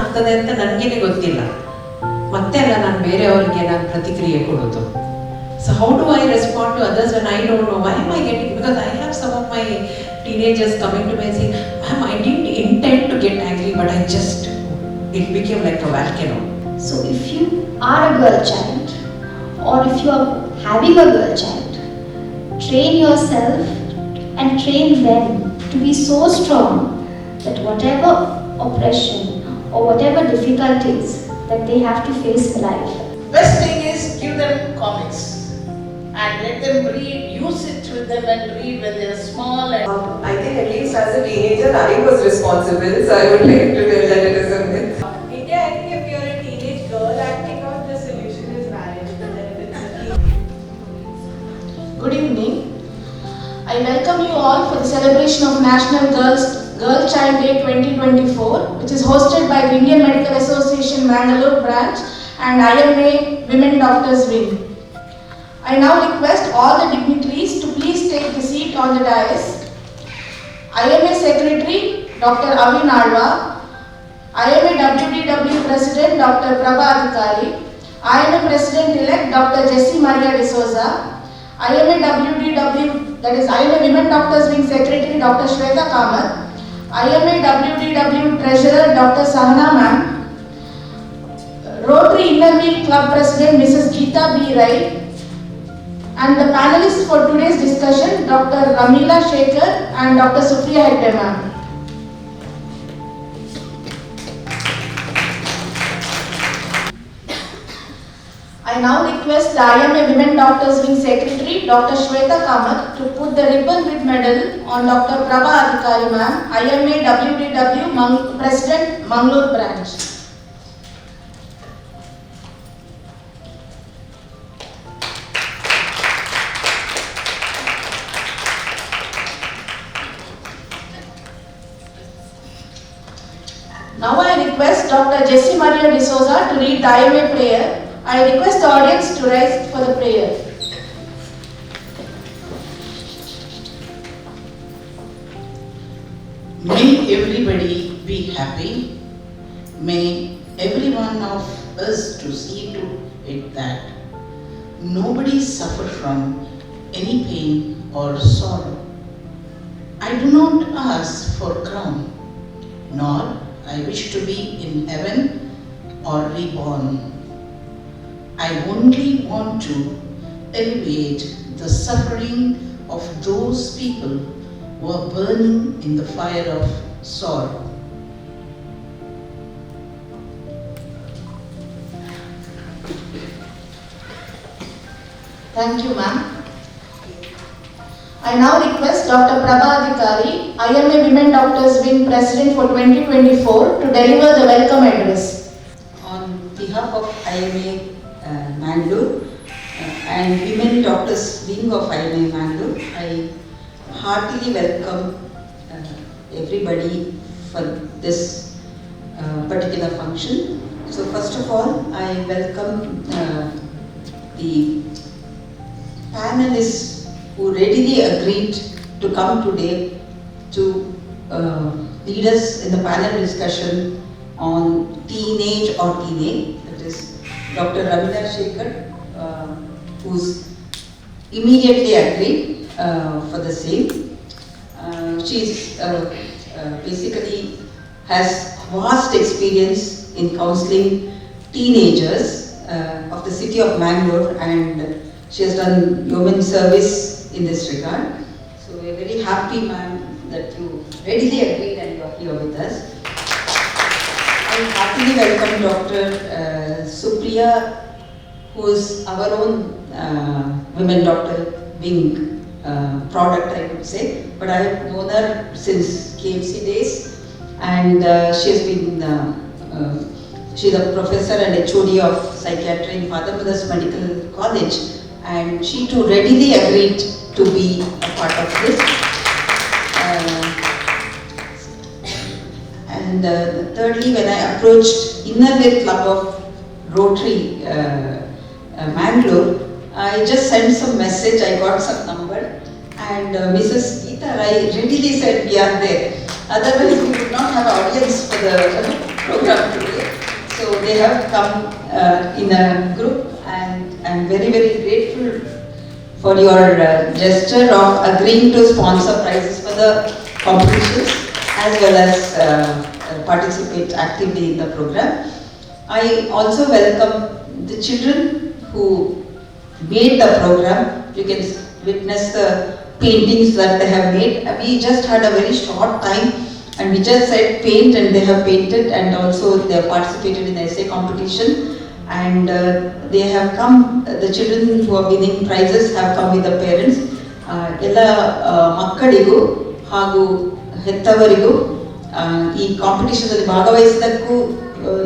ಆಗ್ತದೆ ಅಂತ ನನಗೇನೆ ಗೊತ್ತಿಲ್ಲ. ಮತ್ತೆ ಅಲ್ಲ ನಾನು ಬೇರೆಯವ್ರಿಗೆ ನಾನು ಪ್ರತಿಕ್ರಿಯೆ ಕೊಡೋದು. So how do I respond to others when I don't know? Why am I getting? Because I have some of my teenagers coming to me and saying, "Ma'am, I didn't intend to get angry, but it became like a volcano." So if you are a girl child, or if you are having a girl child, train yourself and train them to be so strong that whatever oppression or whatever difficulties that they have to face in life. Best thing is give them comics and let them read, use it with them and read when they are small. And I think at least as a teenager I was responsible, so I would like to tell that it is a myth. India, I think if you're a teenage girl acting out, the solution is marriage. But then if it's a Good evening. I welcome you all for the celebration of National Girl Child Day 2024, which is hosted by the Indian Medical Association Mangalore branch and IMA Women Doctors Wing. I now request all the dignitaries to please take the seat on the dais. IMA Secretary Dr. Avin Alva, IMA WDW President Dr. Prabha Adhikari, IMA President-elect Dr. Jessie Maria D'Souza, IMA WDW, that is IMA Women Doctors Wing Secretary Dr. Shweta Kamath, IMA WDW Treasurer Dr. Sahana Ma'am, Rotary Inner Wheel Club President Mrs. Geeta B. Rai, and the panelists for today's discussion Dr. Ramila Shekhar and Dr. Supriya Hegde Ma'am. I now request the IMA Women Doctors Wing Secretary Dr. Shweta Kamath to put the ribbon with medal on Dr. Prabha Adhikari Ma'am, IMA WDW President, Mangalore branch. Now I request Dr. Jessie Maria D'Souza to read the IMA prayer. I request the audience to rise for the prayer. may everybody be happy. May every one of us to see to it that nobody suffer from any pain or sorrow. I do not ask for crown, nor I wish to be in heaven or reborn. I only want to alleviate the suffering of those people who are burning in the fire of sorrow. Thank you, ma'am. I now request Dr. Prabha Adhikari, IMA Women Doctors Wing President for 2024, to deliver the welcome address. On behalf of IMA Mangalore and Women Doctors Wing of IMA Mangalore, I heartily welcome everybody for this particular function. So first of all, I welcome the panelists who readily agreed to come today to lead us in the panel discussion on teenage or teenage. That is Dr. Ramila Shekhar, who's immediately agreed for the same. She's basically has vast experience in counseling teenagers of the city of Mangalore, and she has done yeoman service in this regard. So we are very happy, ma'am, that you readily agreed and you are here with us. I happily welcome Dr. Supriya, who is our own Women Doctor Wing product, I could say. But I have known her since KMC days, and she has been she's a professor and HOD of psychiatry in Father Mother's Medical College, and she too readily agreed to be a part of this. And thirdly, when I approached Inner Wheel Club of Rotary Mangalore, I just sent some message, I got some number, and Mrs. Geeta Rai readily said we are there. Otherwise we would not have audience for the program today. they have come in a group, and I'm very, very grateful for your gesture of agreeing to sponsor prizes for the competitions as well as participate actively in the program. I also welcome the children who made the program. You can witness the paintings that they have made. We just had a very short time and we just said paint, and they have painted, and also they have participated in the essay competition, and they have come, the children who are winning prizes have come with the parents. ಎಲ್ಲ ಮಕ್ಕಳಿಗೂ ಹಾಗೂ ಹೆತ್ತವರಿಗೂ ಈ ಕಾಂಪಿಟಿಷನಲ್ಲಿ ಭಾಗವಹಿಸಿದ್ದಕ್ಕೂ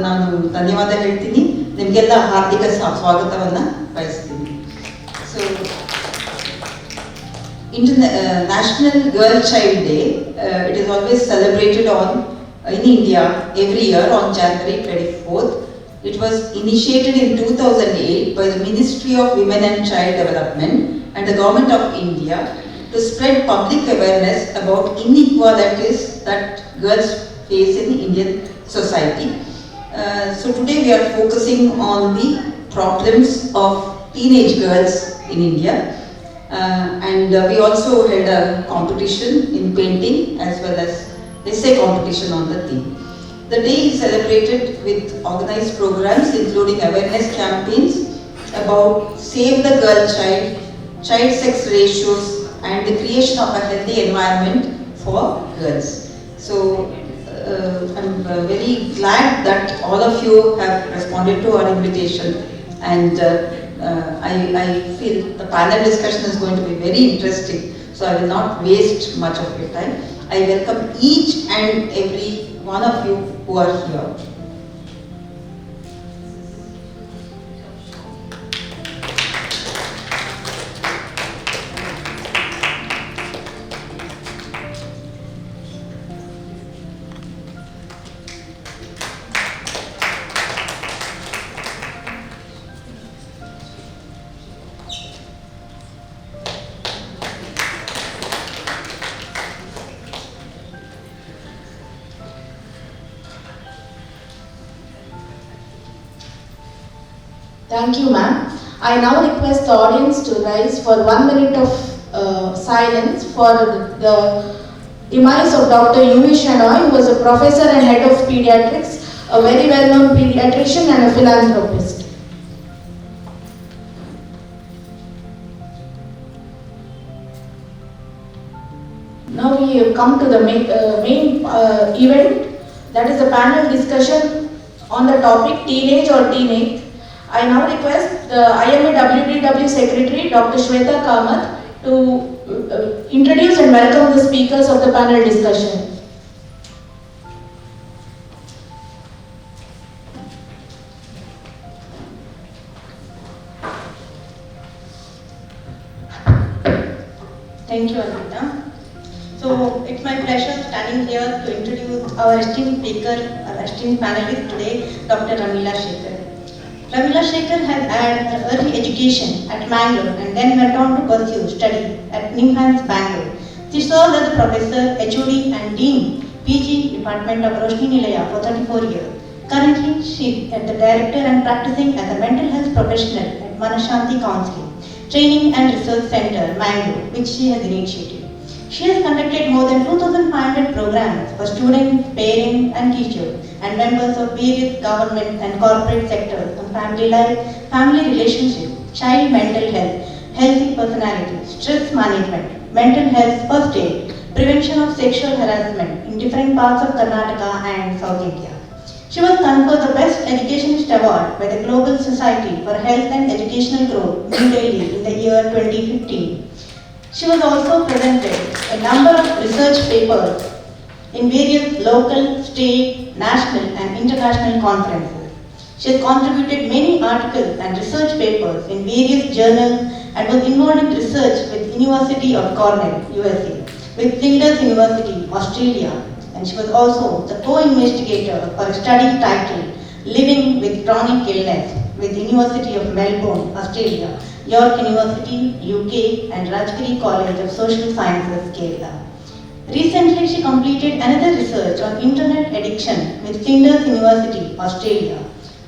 ನಾನು ಧನ್ಯವಾದ ಹೇಳ್ತೀನಿ. ನಿಮಗೆಲ್ಲ ಹಾರ್ದಿಕ ಸ್ವಾಗತವನ್ನು ಬಯಸ್ತೀನಿ. So National Girl Child Day, it is always celebrated in India every year on January 24th. It was initiated in 2008 by the Ministry of Women and Child Development and the Government of India to spread public awareness about inequalities that girls face in Indian society. So today we are focusing on the problems of teenage girls in India. And we also held a competition in painting as well as essay competition on the theme. The day is celebrated with organized programs including awareness campaigns about save the girl child, child sex ratios, and the creation of a healthy environment for girls. So I'm very glad that all of you have responded to our invitation, and I feel the panel discussion is going to be very interesting, so I will not waste much of your time. I welcome each and every one of you who are here. Thank you, ma'am. I now request the audience to rise for 1 minute of silence for the demise of Dr. U.V. Shenoy, who was a professor and head of pediatrics, a very well-known pediatrician and a philanthropist. Now we have come to the main event, that is the panel discussion on the topic teenage or teenage. I now request the IMA WDW Secretary, Dr. Shweta Kamath, to introduce and welcome the speakers of the panel discussion. Thank you, Anita. So it's my pleasure standing here to introduce our esteemed speaker, our esteemed panelist today, Dr. Ramila Shekhar. Ramila Shekhar has had her early education at Mangalore and then went on to pursue study at NIMHANS, Bangalore. She served as a professor, HOD and Dean, PG Department of Roshni Nilaya for 34 years. Currently, she is the director and practicing as a mental health professional at Manashanti Counseling, Training and Research Center, Mangalore, which she has initiated. She has conducted more than 2,500 programs for students, parents and teachers and members of various government and corporate sectors on family life, family relationships, child mental health, healthy personality, stress management, mental health first aid, prevention of sexual harassment in different parts of Karnataka and South India. She was conferred the Best Educationist Award by the Global Society for Health and Educational Growth, New Delhi, in the year 2015. She was also presented a number of research papers in various local, state, national and international conferences. She has contributed many articles and research papers in various journals and was involved in research with University of Cornell, USA, with Flinders University, Australia, and she was also the co-investigator for a study titled Living with Chronic Illness with University of Melbourne, Australia, York University, UK and Rajgiri College of Social Sciences, Kerala. Recently, she completed another research on internet addiction with Flinders University, Australia.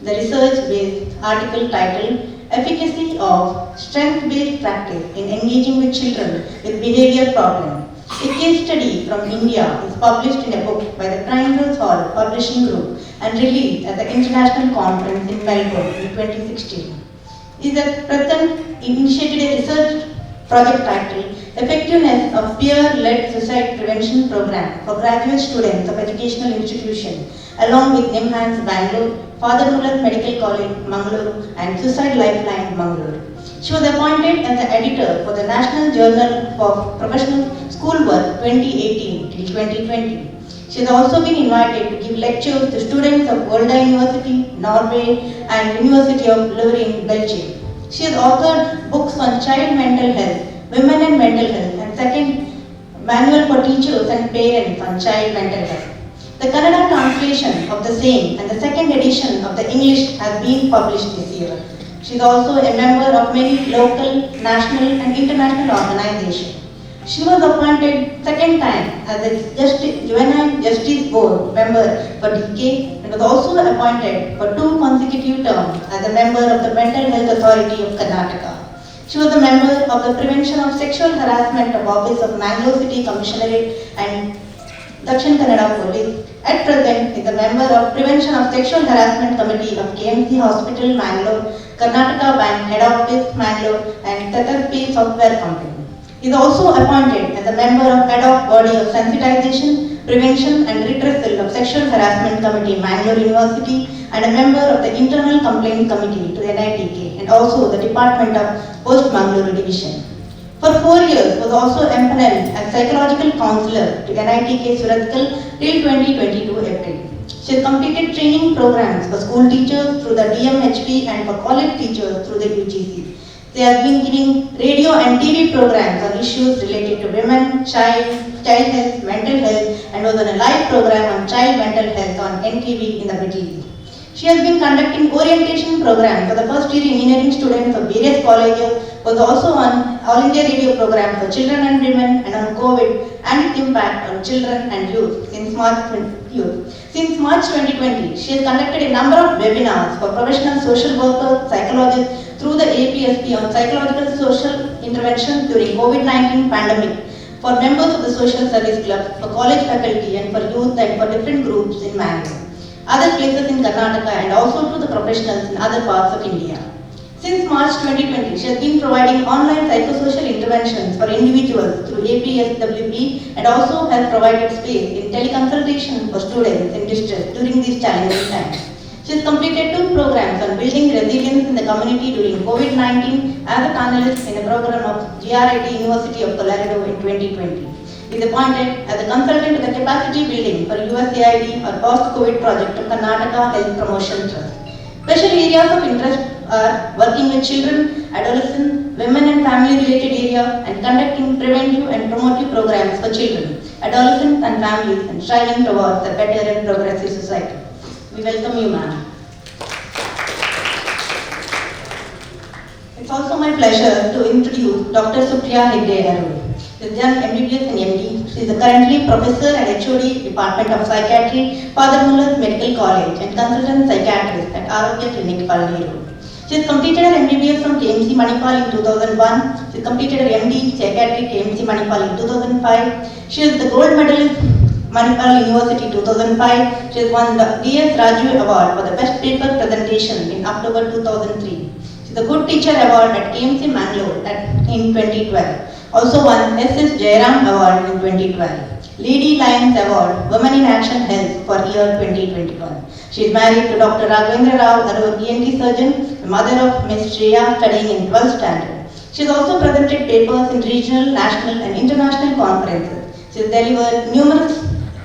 the research-based article titled Efficacy of Strength-Based Practice in Engaging with Children with Behavior Problems. A case study from India is published in a book by the Triangles Hall Publishing Group and released at the International Conference in Melbourne in 2016. Is that present initiated a research project titled Effectiveness of Peer-Led Suicide Prevention Program for Graduate Students of Educational Institutions, along with NIMHANS Bangalore, Father Muller Medical College, Mangalore, and Suicide Lifeline, Mangalore. She was appointed as the editor for the National Journal for Professional Schoolwork 2018 till 2020. She has also been invited to give lectures to students of Volda University, Norway, and University of Leuven, Belgium. She has authored books on child mental health, women and mental health, and second manual for teachers and parents on child mental health. The Kannada translation of the same and the second edition of the English has been published this year. She is also a member of many local, national, and international organizations. She was appointed second time as the Juvenile Justice Board member for DK and was also appointed for 2 consecutive terms as a member of the Mental Health Authority of Karnataka. She was a member of the Prevention of Sexual Harassment of Office of Mangalore City Commissionerate and Dakshin Kannada Police. At present is a member of Prevention of Sexual Harassment Committee of KMC Hospital, Mangalore, Karnataka Bank Head Office, Mangalore, and Tether Software Company. He is also appointed as a member of Ad hoc Body of Sensitization, Prevention and Redressal of Sexual Harassment Committee, Mangalore University, and a member of the Internal Complaints Committee to the NITK, and also the Department of Post-Mangalore Division. For 4 years was also empaneled as Psychological Counselor to NITK Surathkal till 2022 April. She has completed training programs for school teachers through the DMHP and for college teachers through the UGC. They have been giving radio and TV programs on issues related to women, child health, mental health, and was on a live program on child mental health on NTV in the Middle East. She has been conducting orientation programs for the first year engineering students of various colleges, was also on All India Radio program for children and women, and on COVID and its impact on children and youth since March 2020. She has conducted a number of webinars for professional social workers, psychologists through the APSP on psychological social intervention during COVID-19 pandemic, for members of the social service club, for college faculty, and for youth and for different groups in Mangalore, other places in Karnataka, and also to the professionals in other parts of India. Since March 2020, she has been providing online psychosocial interventions for individuals through APSWP and also has provided space in teleconsultation for students in distress during these challenging times. She has completed 2 programs on building resilience in the community during COVID-19 as a panelist in a program of GRIT University of Colorado in 2020. She is appointed as a consultant to the capacity building for USAID or post-COVID project of Karnataka Health Promotion Trust. Special areas of interest are working with children, adolescents, women and family related areas, and conducting preventive and promotive programs for children, adolescents and families, and striving towards a better and progressive society. We welcome you, ma'am. It's also my pleasure to introduce Dr. Supriya Hegde Arul. She has done MBBS and MD. She is currently Professor and HOD Department of Psychiatry, Father Muller Medical College, and Consultant Psychiatrist at Arogya Clinic, Palniru. She has completed her MBBS from KMC Manipal in 2001. She has completed her MD Psychiatry KMC Manipal in 2005. She is the gold medalist Manipal University 2005. She has won the D.S. Raju Award for the Best Paper Presentation in October 2003. She is the Good Teacher Award at KMC Mangalore in 2012. Also won S.S. Jairam Award in 2012. Lady Lions Award, Women in Action Health for year 2021. She is married to Dr. Raghavendra Rao, Arur ENT surgeon, the mother of Ms. Shreya, studying in 12th standard. She has also presented papers in regional, national and international conferences. She has delivered numerous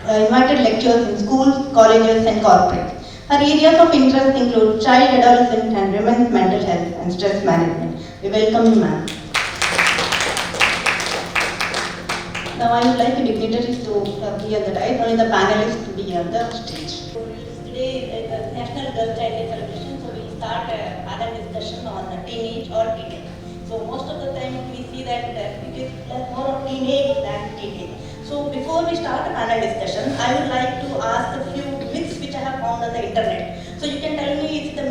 invited lectures in schools, colleges and corporates. Her areas of interest include child, adolescent and women's mental health and stress management. We welcome you, ma'am. Now I would like the dignitaries to be at the dais, only the panelists to be on the stage. Today is the National Girl Child Day celebration, so we'll start a panel discussion on teenage or teenage. So most of the time we see that it is more of teenage than teenage. So before we start a panel discussion, I would like to ask a few myths which I have found on the internet. So you can tell me, is it the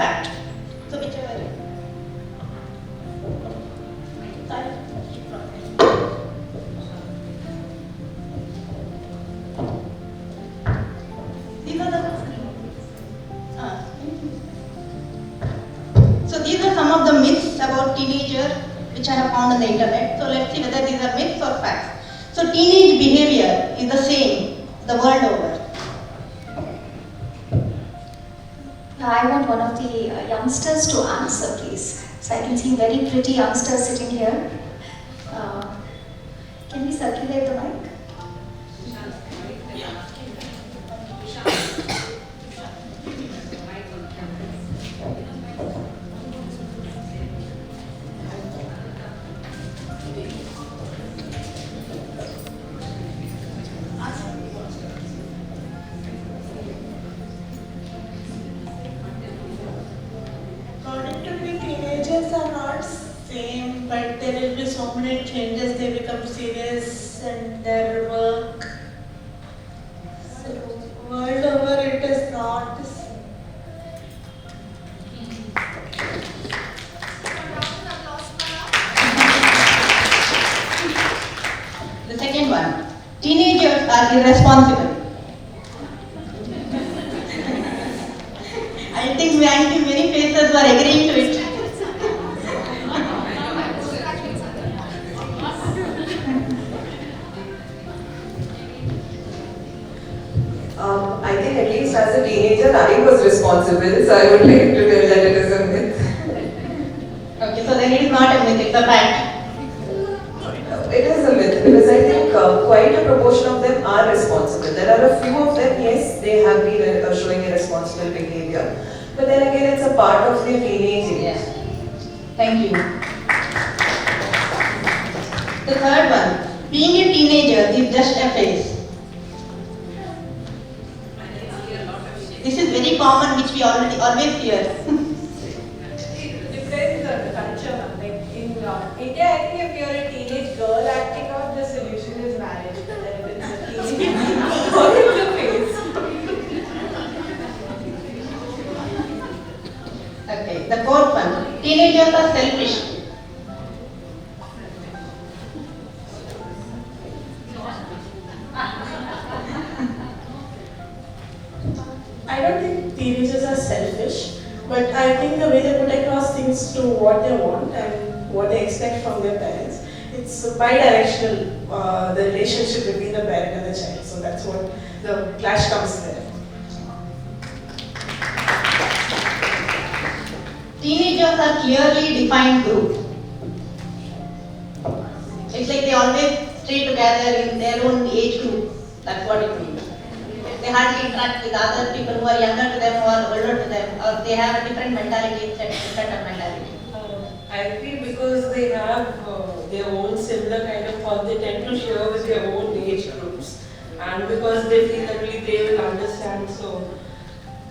fact. So whichever. Sorry. These are the. So these are some of the myths about teenager which I have found on the internet. So let's see whether these are myths or facts. So teenage behavior is the same the world over. I want one of the youngsters to answer, please. So I can see very pretty youngsters sitting here. Can we circulate the mic? According to me, teenagers are not same, but there will be so many changes. They become serious in their work. So world over, it is not the same. The second one, teenagers are irresponsible. I think many faces were agreeing to it. I think at least as a teenager I was responsible, so I would like to tell that it is a myth. Okay, so then it is not a myth, it's a fact. It is a myth because I think quite a proportion of them are responsible. There are a few of them, yes, they have been showing irresponsible behavior. But then again, it's a part of their teenage age. Yes. Thank you. The third one, being a teenager is just a phase. This is very common, which we always hear. It depends on the culture. Like in India, I think if you're a teenage girl acting out, the solution is marriage. But then if it's a teenage or it's a phase. Okay, the fourth one, teenagers are selfish. I don't think teenagers are selfish, but I think the way they put across things to what they want and what they expect from their parents, it's bi-directional, the relationship between the parent and the child. So that's what the clash comes there. Teenagers are clearly defined group. It's like they always stay together in their own age group. That's what it means. They hardly interact with other people who are younger to them or older to them, or they have a different mentality, set of mentality. I feel because they have their own similar kind of thought, they tend to share with their own age groups. And because they feel that only they will understand, so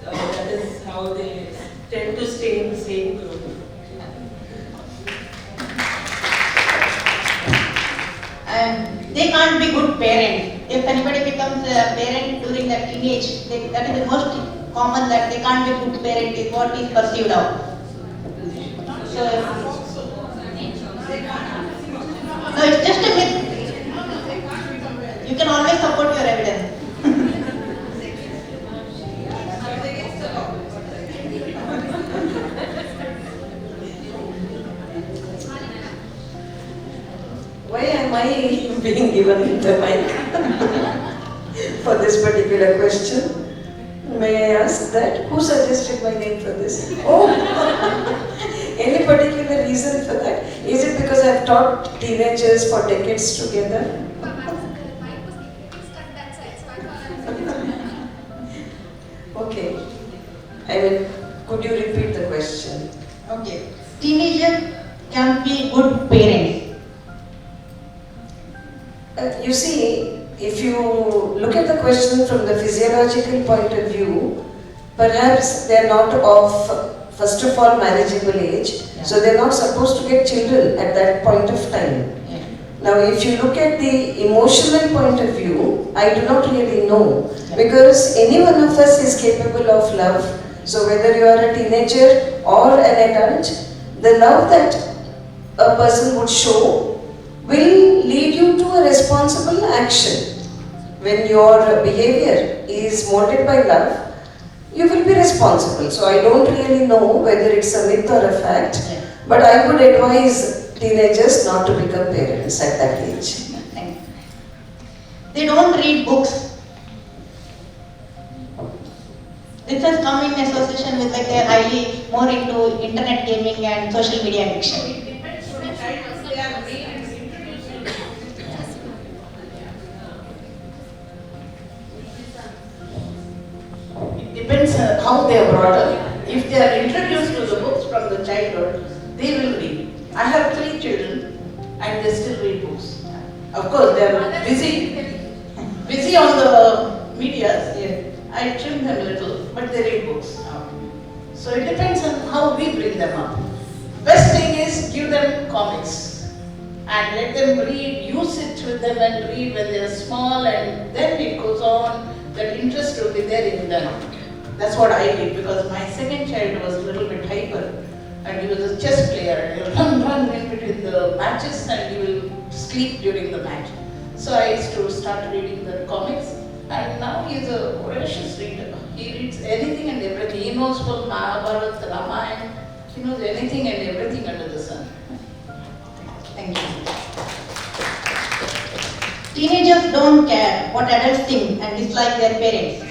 that is how they tend to stay in the same group. And they can't be good parents. If anybody becomes a parent during their teenage, that is the most common, that they can't be good parent is what is perceived of. So, no, it's just a myth. You can always support your evidence. Why am I being given the mic for this particular question? May I ask that? Who suggested my name for this? Oh, any particular reason for that? Is it because I've taught teenagers for decades together? Okay. Could you repeat the question? Okay. Teenagers can be good parents. You see, if you look at the question from the physiological point of view, perhaps they are not of, first of all, marriageable age, so they are not supposed to get children at that point of time. Yeah. Now, if you look at the emotional point of view, I do not really know, because any one of us is capable of love. So whether you are a teenager or an adult, the love that a person would show will lead you to a responsible action. When your behavior is molded by love, you will be responsible. So I don't really know whether it's a myth or a fact, but I would advise teenagers not to become parents at that age. Thank you. They don't read books. This has come in association with like they're highly more into internet gaming and social media addiction. It depends how they are brought up. If they are introduced to the books from the childhood, they will read. I have 3 children and they still read books. Of course, they are busy on the media. I trim them a little, but they read books. So it depends on how we bring them up. Best thing is give them comics and let them read. You sit with them and read when they are small, and then it goes on. That interest will be there in them. That's what I did, because my second child was a little bit hyper and he was a chess player. He will run in between the matches and he will sleep during the match. So I used to start reading the comics, and now he is a voracious reader. He reads anything and everything. He knows from Mahabharata, Ramayana. He knows anything and everything under the sun. Thank you. Teenagers don't care what adults think and dislike their parents.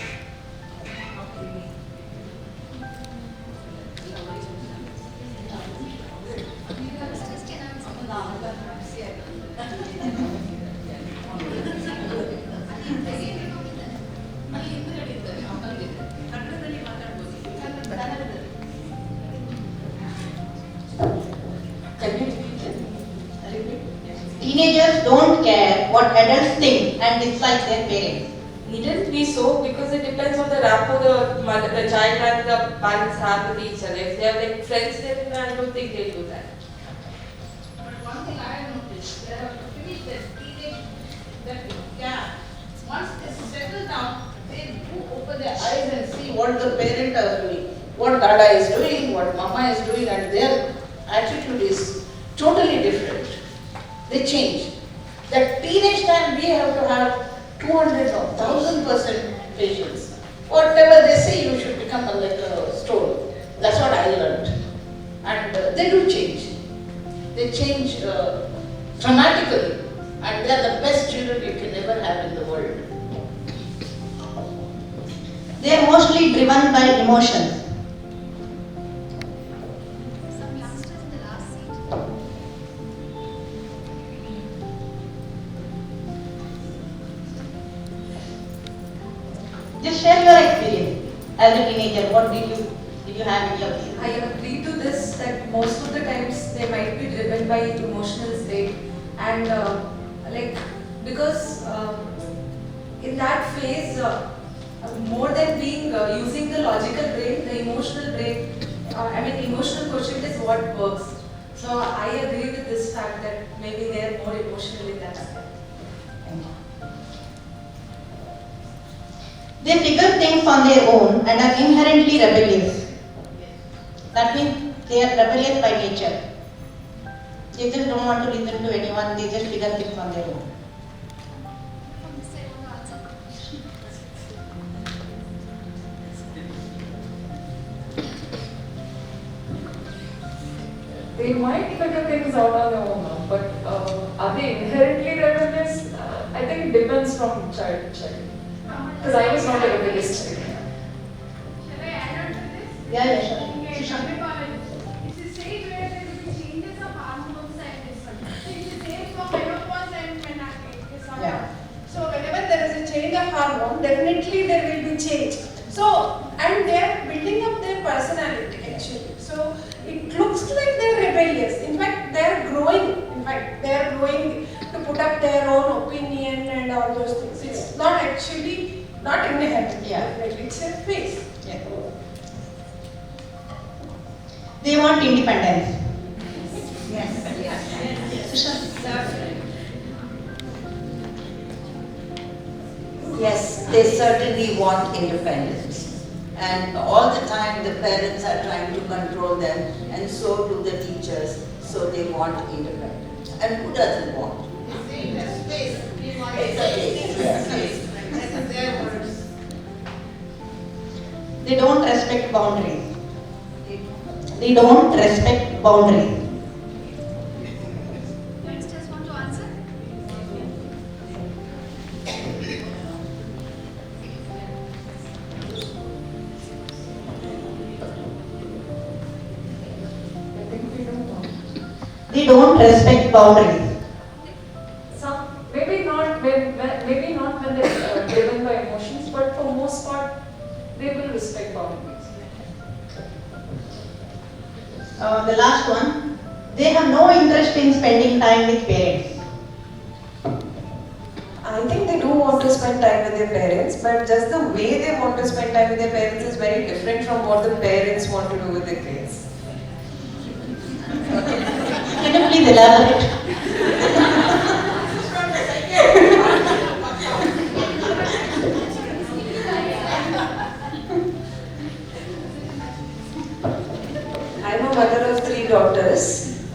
Teenagers don't care what adults think and dislike their parents. Needn't be so, because it depends on the rapport the child and the parents have with each other. If they are like friends, then I don't think they'll do that. But one thing I have noticed, there are finished that teenage, that gap. Once they settle down, they do open their eyes and see what the parent are doing, what Dada is doing, what Mama is doing, and their attitude is totally different. They change. That teenage time we have to have 200 or 1000% patience. Whatever they say, you should become like a stone. That's what I learned. And they do change. They change dramatically. And they are the best children you can ever have in the world. They are mostly driven by emotions. Just share your experience as a teenager. What did you have in your case? I agree to this that most of the times they might be driven by emotional state, and because in that phase, more than being using the logical brain, the emotional brain, emotional quotient is what works. So I agree with this fact that maybe they are more emotional in that aspect. They figure things on their own and are inherently rebellious. That means they are rebellious by nature. They just don't want to listen to anyone, they just figure things on their own. They might figure things out on their own, but are they inherently rebellious? I think it depends from child to child. Because I was not a rebellious child. Shall I add on to this? Yeah, sure. Okay, it's the stage where there will be changes of hormones and this one. So it's the same for menopause and menarche. Yeah. So whenever there is a change of hormone, definitely there will be change. So, and they are building up their personality actually. So it looks like they are rebellious. In fact, they are growing. In fact, they are growing to put up their own opinion and all those things. It's not actually, not inherent. Yeah. It's a phase. Yeah. They want independence. Yes, they certainly want independence. and all the time the parents are trying to control them, and so do the teachers, so they want independence. And who doesn't want? Space. They don't respect boundaries. They don't respect boundaries. Youngsters want to answer? They don't respect boundaries. Maybe not when they're driven by emotions, but for most part, they will respect boundaries. The last one, they have no interest in spending time with parents. I think they do want to spend time with their parents, but just the way they want to spend time with their parents is very different from what the parents want to do with their kids. Can you please elaborate? I'm a mother of 3 daughters,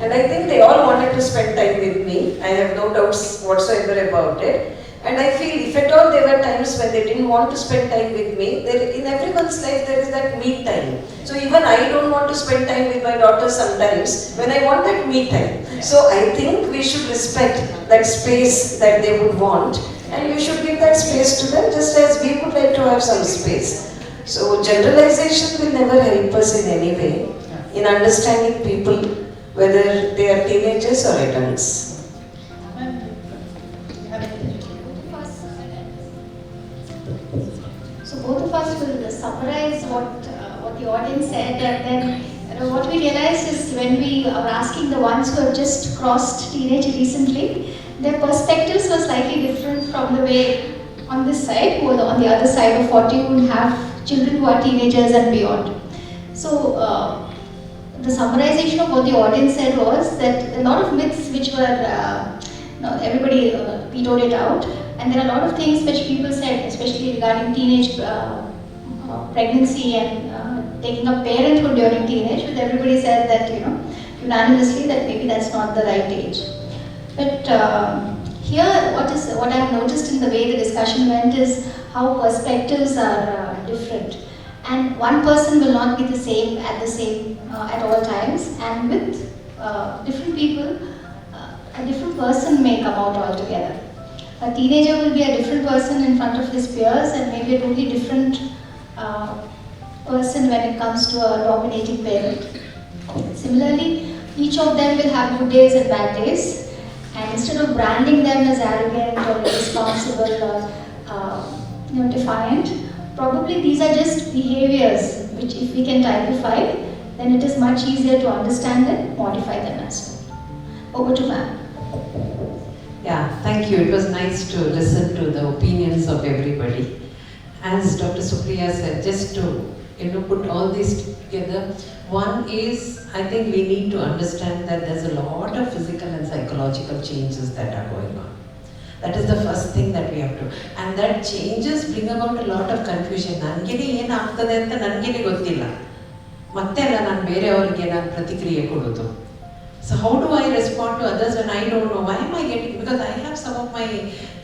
and I think they all wanted to spend time with me. I have no doubts whatsoever about it. And I feel if at all there were times when they didn't want to spend time with me, in everyone's life there is that me time. So even I don't want to spend time with my daughter sometimes when I want that me time. So I think we should respect that space that they would want, and we should give that space to them just as we would like to have some space. So generalization will never help us in any way in understanding people, whether they are teenagers or adults. So both of us will summarize what the audience said, and then what we realized is when we are asking the ones who have just crossed teenage recently, their perspectives were slightly different from the way on this side, who are on the other side of 40 who have children who are teenagers and beyond. So the summarization of what the audience said was that a lot of myths which were, everybody vetoed it out, and there are a lot of things which people said, especially regarding teenage pregnancy and taking up parenthood during teenage, but everybody said that, unanimously that maybe that's not the right age. But here, what I have noticed in the way the discussion went is how perspectives are different, and one person will not be the same at all times, and with different people, a different person may come out altogether. A teenager will be a different person in front of his peers, and maybe a totally different person when it comes to a dominating parent. Similarly, each of them will have good days and bad days, and instead of branding them as arrogant or irresponsible or defiant, probably these are just behaviors which, if we can typify, then it is much easier to understand and modify them as well. Over to ma'am. Yeah, thank you. It was nice to listen to the opinions of everybody. As Dr. Supriya said, just to put all this together, one is, I think we need to understand that there's a lot of physical and psychological changes that are going on. That is the first thing that we have to, and that changes bring about a lot of confusion. Nangene ಏನು ಆಗ್ತದೆ ಅಂತ ನನಗೇನೆ ಗೊತ್ತಿಲ್ಲ. ಮತ್ತೆ ಅಲ್ಲ ನಾನು ಬೇರೆಯವರಿಗೆ ನಾನು ಪ್ರತಿಕ್ರಿಯೆ ಕೊಡೋದು. So how do I respond to others when I don't know? Why am I getting, because I have some of my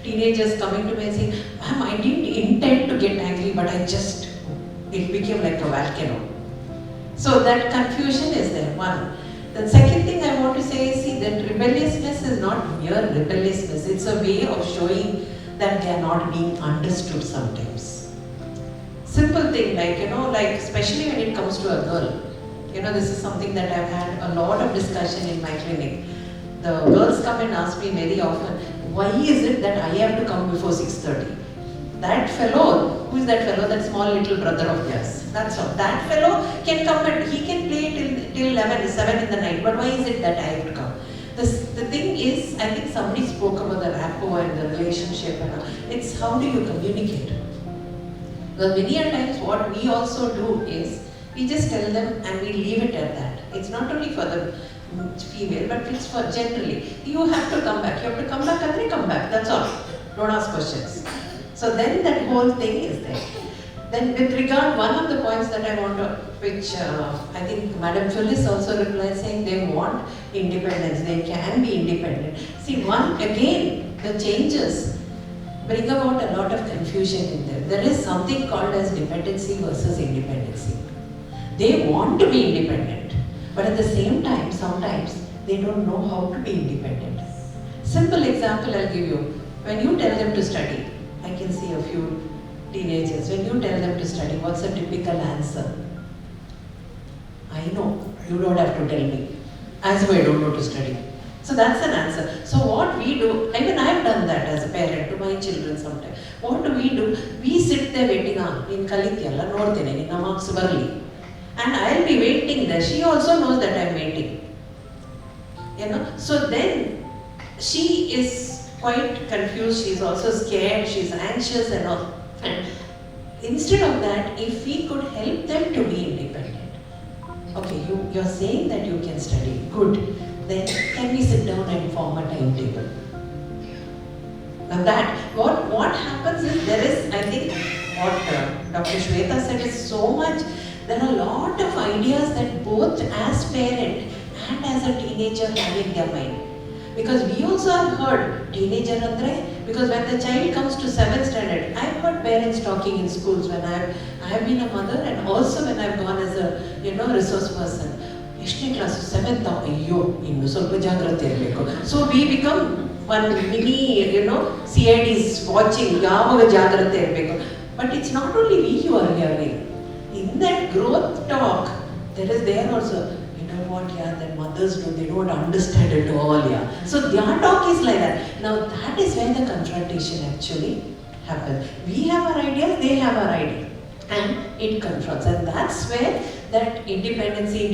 teenagers coming to me and saying, ma'am, I didn't intend to get angry, but it became like a volcano. So that confusion is there, one. The second thing I want to say is, see, that rebelliousness is not mere rebelliousness. It's a way of showing that they are not being understood sometimes. Simple thing like, especially when it comes to a girl. This is something that I've had a lot of discussion in my clinic. The girls come and ask me very often, why is it that I have to come before 6:30? That fellow, who is that fellow, that small little brother of theirs? That's all. That fellow can come and he can play till 11, 7 in the night, but why is it that I have to come? The thing is, I think somebody spoke about the rapport and the relationship and all. It's how do you communicate? Well, many a times what we also do is, we just tell them and we leave it at that. It's not only for the female, but it's for generally. You have to come back. You have to come back and then come back. That's all. Don't ask questions. So then that whole thing is there. Then with regard, one of the points that I want to, which I think Madam Phyllis also replied saying they want independence, they can be independent. See, again, the changes bring about a lot of confusion in them. There is something called as dependency versus independency. They want to be independent, but at the same time, sometimes they don't know how to be independent. Simple example I'll give you. When you tell them to study, I can see a few teenagers, when you tell them to study, what's a typical answer? I know, you don't have to tell me. As if I don't know to study. So that's an answer. So what we do, even I've done that as a parent to my children sometimes. What do? We sit there waiting, in Kalityalla, Nordene, in marks barli. And I'll be waiting there. She also knows that I'm waiting. So then she is quite confused, she's also scared, she's anxious and all. And instead of that, if we could help them to be independent. Okay, you're saying that you can study, good. Then can we sit down and form a timetable? Now that, what happens is, there is, I think, what Dr. Shweta said is so much, there are a lot of ideas that both as parent and as a teenager have in their mind. Because we also have heard teenager andre, because when the child comes to 7th standard, I've heard parents talking in schools when I have been a mother and also when I've gone as a resource person. Eಷ್ಟನೇ class 7th ಅಯ್ಯೋ ಇನ್ನು ಸ್ವಲ್ಪ ಜಾಗ್ರತೆ ಇರಬೇಕು. So we become one mini CIDs watching ಯಾವಾಗ ಜಾಗ್ರತೆ ಇರಬೇಕು. But it's not only we who are hearing. In that growth talk, there also, what, that mothers do, they don't understand it all, So their talk is like that. Now that is where the confrontation actually happens. We have our ideas, they have our idea. And it confronts. And that's where that dependency,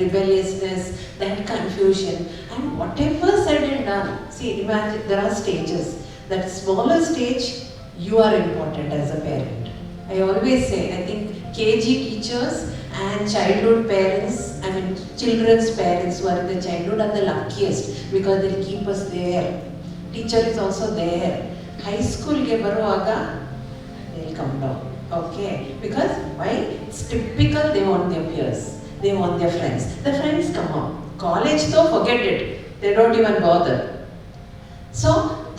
rebelliousness, that confusion, and whatever said and done. See, imagine, there are stages. That smaller stage, you are important as a parent. I always say, I think KG teachers and childhood parents, children's parents who are in the childhood are the luckiest because they'll keep us there. Teacher is also there. High school ke baruvaga, they'll come down. Okay? Because why? It's typical, they want their peers. They want their friends. The friends come up. College though, forget it. They don't even bother. So,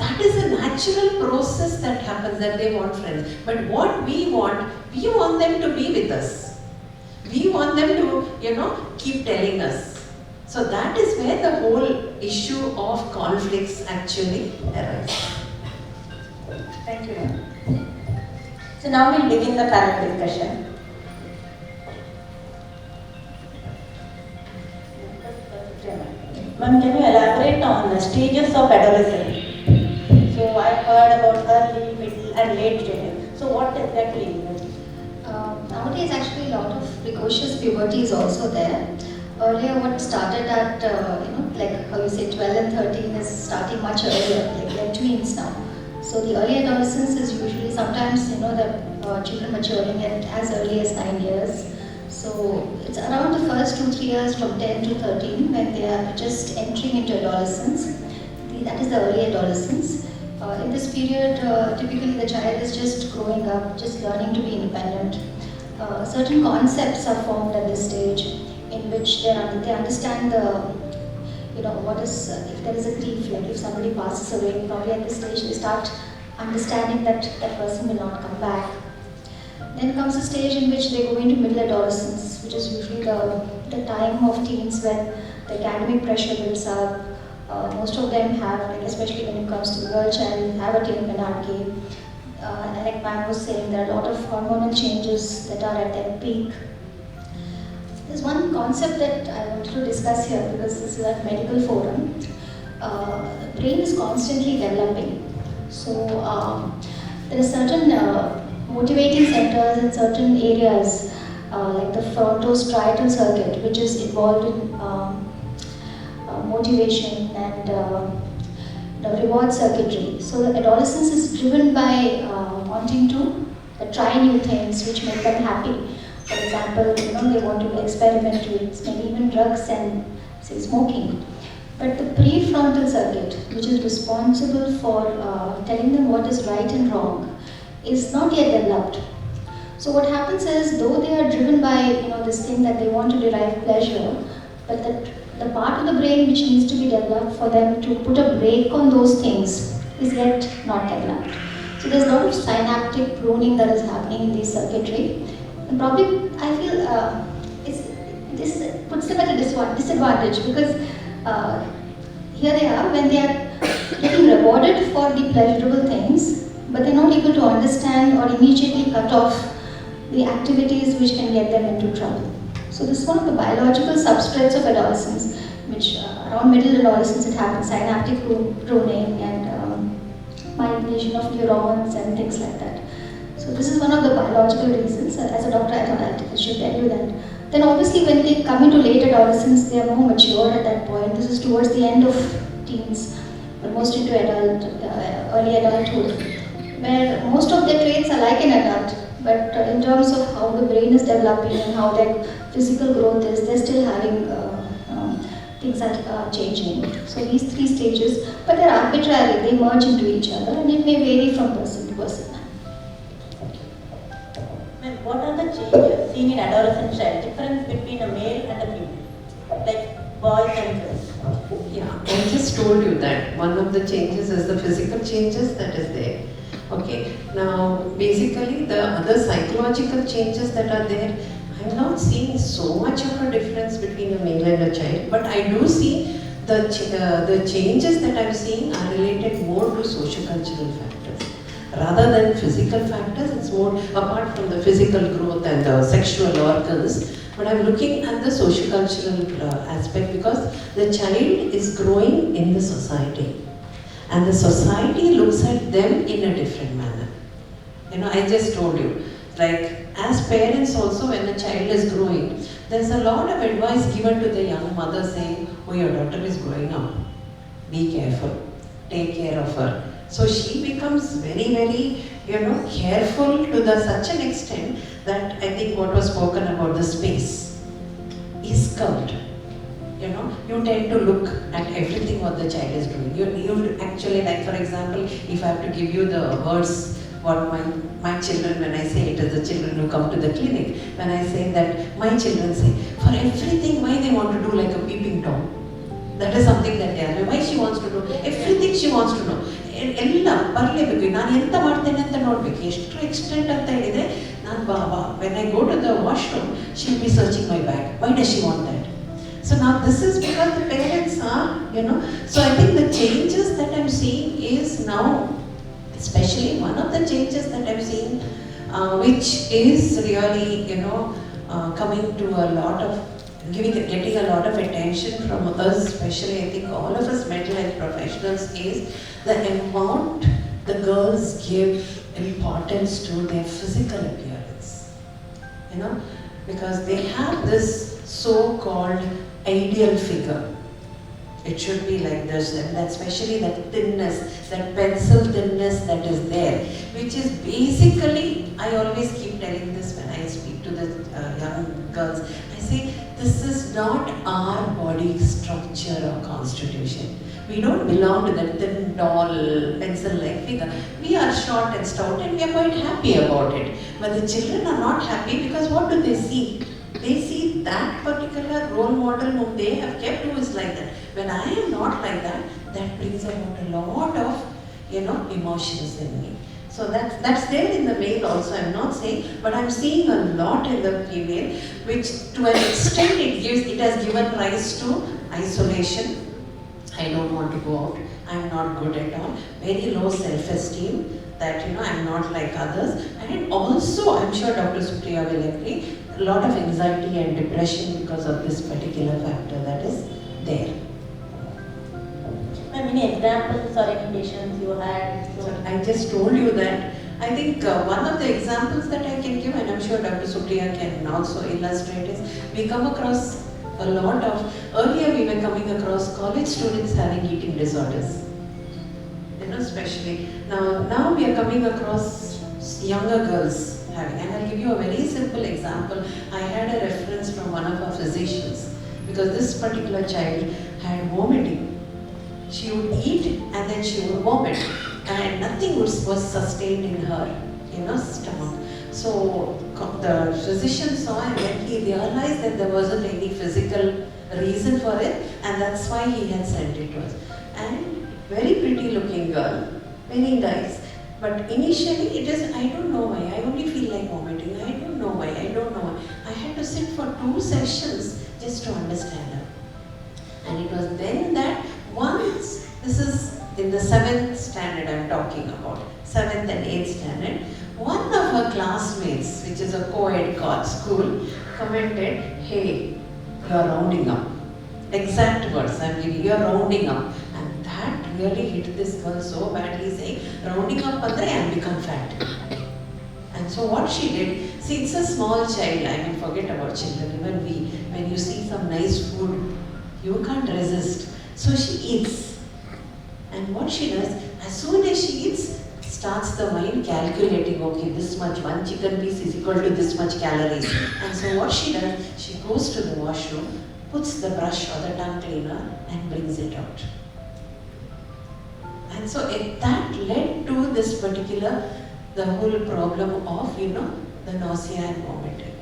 that is a natural process that happens, that they want friends. But what we want them to be with us. We want them to, keep telling us. So that is where the whole issue of conflicts actually arises. Thank you, ma'am. So now we'll begin the panel discussion. Ma'am, can you elaborate on the stages of adolescence? So I heard about early, middle and late stages. So what exactly is it? Nowadays, actually, a lot of precocious puberty is also there. Earlier, what started at, like how you say 12 and 13 is starting much earlier, like tweens now. So the early adolescence is usually sometimes, the children maturing at as early as 9 years. So it's around the first 2-3 years from 10 to 13 when they are just entering into adolescence. That is the early adolescence. In this period, typically the child is just growing up, just learning to be independent. Certain concepts are formed at this stage in which they understand the, what is, if there is a grief, like if somebody passes away, probably at this stage they start understanding that that person will not come back. Then comes a stage in which they go into middle adolescence, which is usually the time of teens when the academic pressure builds up. Most of them have, especially when it comes to the girl child, have a tail menarche. And like Ma'am was saying, there are a lot of hormonal changes that are at their peak. There's one concept that I wanted to discuss here because this is a medical forum. The brain is constantly developing. So there are certain motivating centers in certain areas like the frontostriatal circuit, which is involved in motivation and the reward circuitry. So the adolescence is driven by wanting to try new things which make them happy. For example, they want to experiment with maybe even drugs and say smoking. But the prefrontal circuit, which is responsible for telling them what is right and wrong, is not yet developed. So what happens is, though they are driven by this thing that they want to derive pleasure, but the part of the brain which needs to be developed for them to put a brake on those things is yet not developed. So there's a lot of synaptic pruning that is happening in the circuitry, and probably I feel this puts them at a disadvantage, because here they are, when they are getting rewarded for the pleasurable things, but they're not able to understand or immediately cut off the activities which can get them into trouble. So this is one of the biological substrates of adolescence, which around middle adolescence it happens, synaptic pruning and myelination of neurons and things like that. So this is one of the biological reasons. As a doctor, I thought I should tell you that. Then obviously when they come into late adolescence, they are more mature at that point. This is towards the end of teens, almost into early adulthood, where most of their traits are like an adult. But in terms of how the brain is developing and how their physical growth is, they're still having things that are changing. So these 3 stages, but they're arbitrary, they merge into each other, and it may vary from person to person. Ma'am, what are the changes seen in adolescent child, difference between a male and a female, like boys and girls? Yeah, I just told you that one of the changes is the physical changes that is there. Okay, now basically the other psychological changes that are there, I'm not seeing so much of a difference between a male and a child, but I do see the changes that I'm seeing are related more to sociocultural factors. Rather than physical factors, it's more apart from the physical growth and the sexual organs, but I'm looking at the sociocultural aspect, because the child is growing in the society. And the society looks at them in a different manner. I just told you, like as parents also, when a child is growing, there's a lot of advice given to the young mother saying, oh, your daughter is growing up, be careful, take care of her. So she becomes very, very, careful to such an extent that I think what was spoken about the space is curved. You tend to look at everything what the child is doing. You actually, like for example, if I have to give you the words, what my children, when I say it is the children who come to the clinic, when I say that, my children say, for everything, why they want to do like a peeping Tom? That is something that they are, why she wants to do, everything she wants to know. ಎಲ್ಲ ಬರಲೇಬೇಕು, ನಾನು ಎಂತ ಮಾಡ್ತೇನೆ ಅಂತ ನೋಡ್ಬೇಕು, ಎಷ್ಟು extent ಅಂತ ಹೇಳಿದೆ, ನಾನು when I go to the washroom, she'll be searching my bag. Why does she want that? So now this is because the parents are, so I think the changes that I'm seeing is now, especially one of the changes that I'm seeing, which is really, coming to a lot of, getting a lot of attention from us, especially I think all of us mental health professionals, is the amount the girls give importance to their physical appearance. Because they have this so-called ideal figure. It should be like this, and especially that thinness, that pencil thinness that is there, which is basically, I always keep telling this when I speak to the young girls, I say, this is not our body structure or constitution. We don't belong to that thin, tall, pencil-like figure. We are short and stout and we are quite happy about it. But the children are not happy because what do they see? They see that particular role model whom they have kept, who is like that. When I am not like that, that brings about a lot of, emotions in me. So that's there in the male also, I'm not saying, but I'm seeing a lot in the female, which to an extent it has given rise to isolation. I don't want to go out, I'm not good at all, very low self-esteem, that I'm not like others, and also I'm sure Dr. Supriya will agree, a lot of anxiety and depression because of this particular factor that is there. Any examples or any patients you had? So I just told you that. I think one of the examples that I can give, and I'm sure Dr. Supriya can also illustrate, is we come across a lot of, earlier we were coming across college students having eating disorders, especially. Now we are coming across younger girls having, and I'll give you a very simple example. I had a reference from one of our physicians, because this particular child had vomiting. She would eat and then she would vomit, and nothing was sustained in her, stomach. So the physician saw and then he realized that there wasn't any physical reason for it, and that's why he had sent it to us. And very pretty looking girl, very nice. But initially it is, I don't know why, I only feel like vomiting, I don't know why. I had to sit for 2 sessions just to understand her. And it was then that once, this is in the 7th standard I'm talking about, 7th and 8th standard, one of her classmates, which is a co-ed school, commented, hey, you're rounding up. Exact words I'm giving, you're rounding up. And that really hit this girl so badly, saying, rounding up padre and become fat. And so what she did, see it's a small child, I mean forget about children, even we, when you see some nice food, you can't resist. So she eats. And what she does, as soon as she eats, starts the mind calculating, okay, this much, one chicken piece is equal to this much calories. And so what she does, she goes to the washroom, puts the brush or the tongue cleaner and brings it out. And so that led to this particular, the whole problem of, the nausea and vomiting.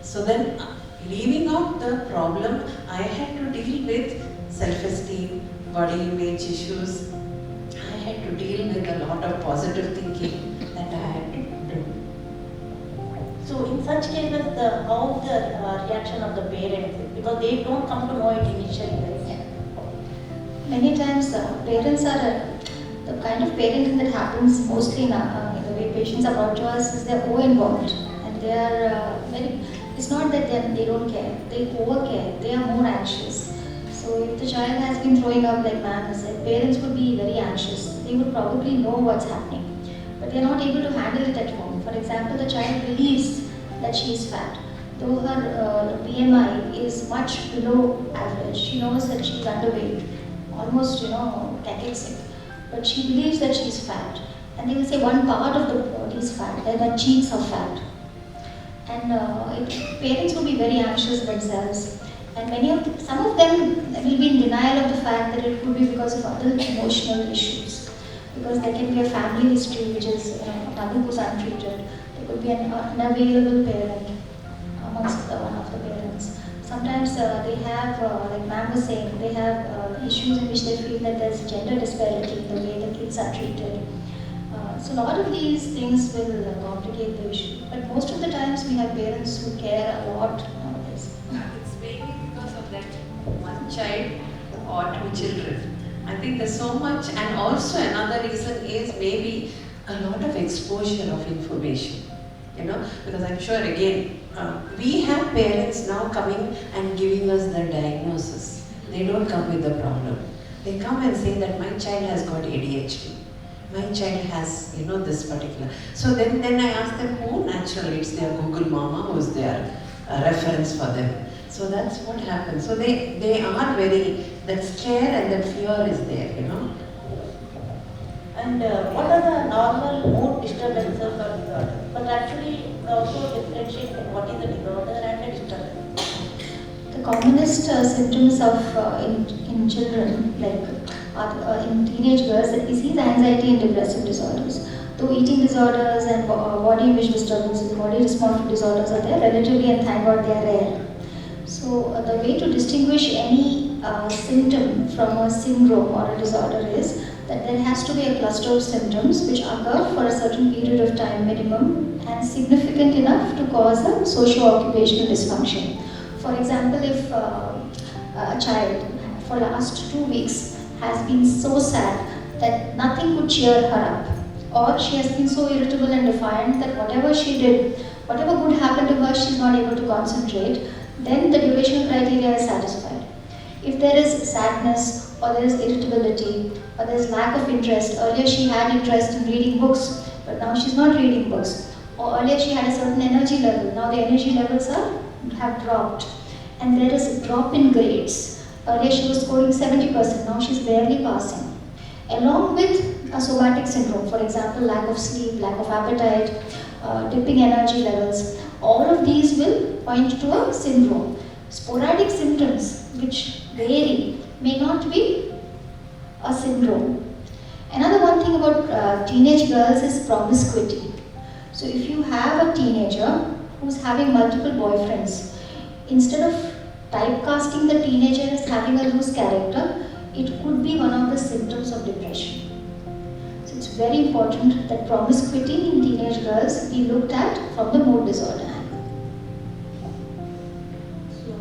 So then, leaving out the problem, I had to deal with self-esteem, body image issues. I had to deal with a lot of positive thinking that I had to do. So in such cases, how the reaction of the parents is, because they don't come to know it initially, right? Many times parents are the kind of parenting that happens mostly in the way patients are brought to us is they're over-involved, and they are very. It's not that they don't care, they over-care, they are more anxious. So if the child has been throwing up, like ma'am has said, parents would be very anxious. They would probably know what's happening, but they are not able to handle it at home. For example, the child believes that she is fat. Though her BMI is much below average, she knows that she is underweight, almost cachexic. But she believes that she is fat. And they will say one part of the body is fat, then the cheeks are fat. And parents will be very anxious themselves. And some of them will be in denial of the fact that it could be because of other emotional issues. Because there can be a family history which is a mother who's untreated. There could be an unavailable parent amongst one of the parents. Sometimes they have, like ma'am was saying, they have issues in which they feel that there's gender disparity in the way the kids are treated. So a lot of these things will complicate the issue. But most of the times we have parents who care a lot nowadays. It's mainly because of that one child or 2 children. I think there's so much, and also another reason is maybe a lot of exposure of information. Because I'm sure again, we have parents now coming and giving us the diagnosis. They don't come with the problem. They come and say that my child has got ADHD. My child has, this particular. So then I ask them who naturally, it's their Google Mama who's their reference for them. So that's what happens. So they are very, that scare and that fear is there, And what are the normal mood disturbances or disorders? But actually, also differentiate what is the disorder and the disturbance. The commonest symptoms of in children, like in teenage girls, that we see the anxiety and depressive disorders. Though eating disorders and body image disturbances, body dysmorphic disorders are there relatively, and thank God they are rare. So the way to distinguish any symptom from a syndrome or a disorder is that there has to be a cluster of symptoms which occur for a certain period of time minimum and significant enough to cause a socio-occupational dysfunction. For example, if a child for last 2 weeks has been so sad that nothing could cheer her up, or she has been so irritable and defiant that whatever she did, whatever good happened to her, she is not able to concentrate, then the duration criteria is satisfied. If there is sadness, or there is irritability, or there is lack of interest, earlier she had interest in reading books, but now she is not reading books, or earlier she had a certain energy level, now the energy levels have dropped, and there is a drop in grades. Earlier she was scoring 70%, now she is barely passing. Along with a somatic syndrome, for example, lack of sleep, lack of appetite, dipping energy levels, all of these will point to a syndrome. Sporadic symptoms which vary may not be a syndrome. Another one thing about teenage girls is promiscuity. So if you have a teenager who's having multiple boyfriends. Instead of typecasting the teenager as having a loose character, it could be one of the symptoms of depression. So it's very important that promiscuity in teenage girls be looked at from the mood disorder angle. So,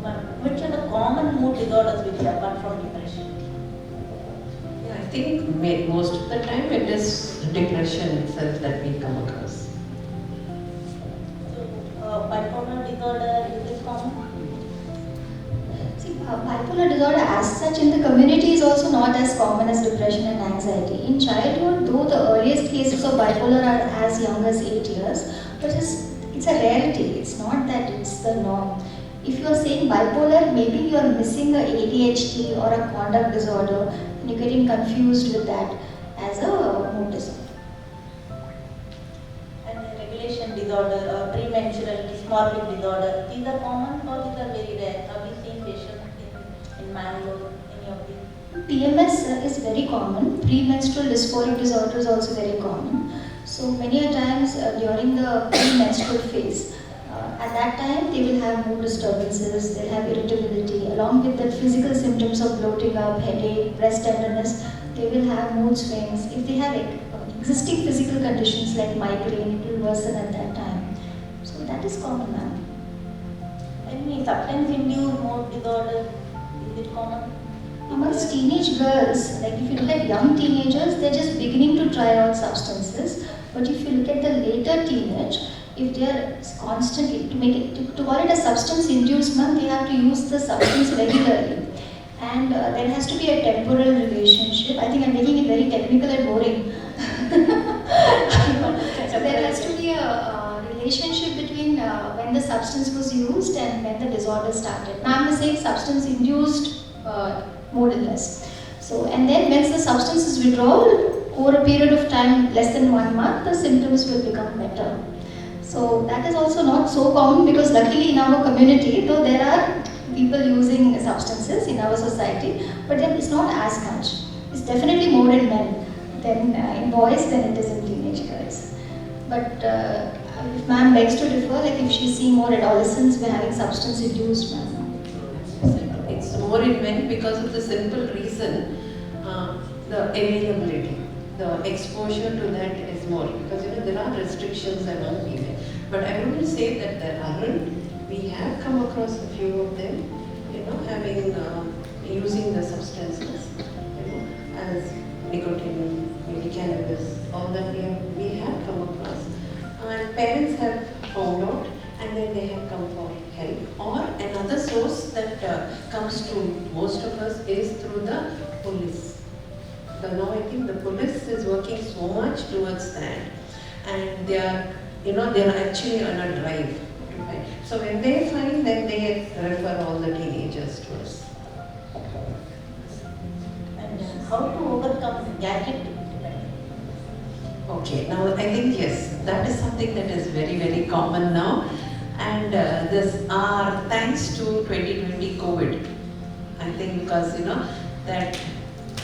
which are the common mood disorders which are apart from depression? Yeah, I think most of the time it is depression itself that we come across. So, bipolar disorder is this common? See, bipolar disorder as such in the community is also not as common as depression and anxiety. In childhood, though the earliest cases of bipolar are as young as 8 years, but it's a rarity. It's not that it's the norm. If you are saying bipolar, maybe you are missing a ADHD or a conduct disorder and you're getting confused with that as a mood disorder. And the regulation disorder or premenstrual dysmorphic disorder, these are common or these are very rare? Have you seen patients in Mangalore, any of these? PMS is very common. Premenstrual dysphoric disorder is also very common. So many a times during the premenstrual phase, at that time they will have mood disturbances, they'll have irritability, along with the physical symptoms of bloating up, headache, breast tenderness, they will have mood swings. If they have existing physical conditions like migraine, it will worsen at that time. So that is common, ma'am. Any substance-induced mood disorder, is it common? Amongst teenage girls, like if you look at young teenagers, they're just beginning to try out substances. But if you look at the later teenage, if they are constantly, to call it a substance inducement, they have to use the substance regularly. And there has to be a temporal relationship. I think I'm making it very technical and boring. So there has to be a relationship between when the substance was used and when the disorder started. Now I'm saying substance induced mood illness. So, and then when the substance is withdrawal, over a period of time less than 1 month, the symptoms will become better. So that is also not so common because luckily in our community, though there are people using substances in our society, but then it's not as much. It's definitely more in men than in boys than it is in teenage girls. But if ma'am begs to differ, like if she's seeing more adolescents who are having substance induced, ma'am. It's more in men because of the simple reason, the availability, the exposure to that is more. Because there are restrictions among female. But I wouldn't say that there aren't. We have come across a few of them, having using the substances, as nicotine, maybe cannabis, all that we have come across. And parents have found out, and then they have come for help. Or another source that comes to most of us is through the police. Now I think the police is working so much towards that, and they are actually on a drive. Right? So when they find, then they refer all the teenagers to us. And how to overcome gadget dependence? Okay, now I think yes, that is something that is very, very common now. And this are thanks to 2020 COVID. I think because that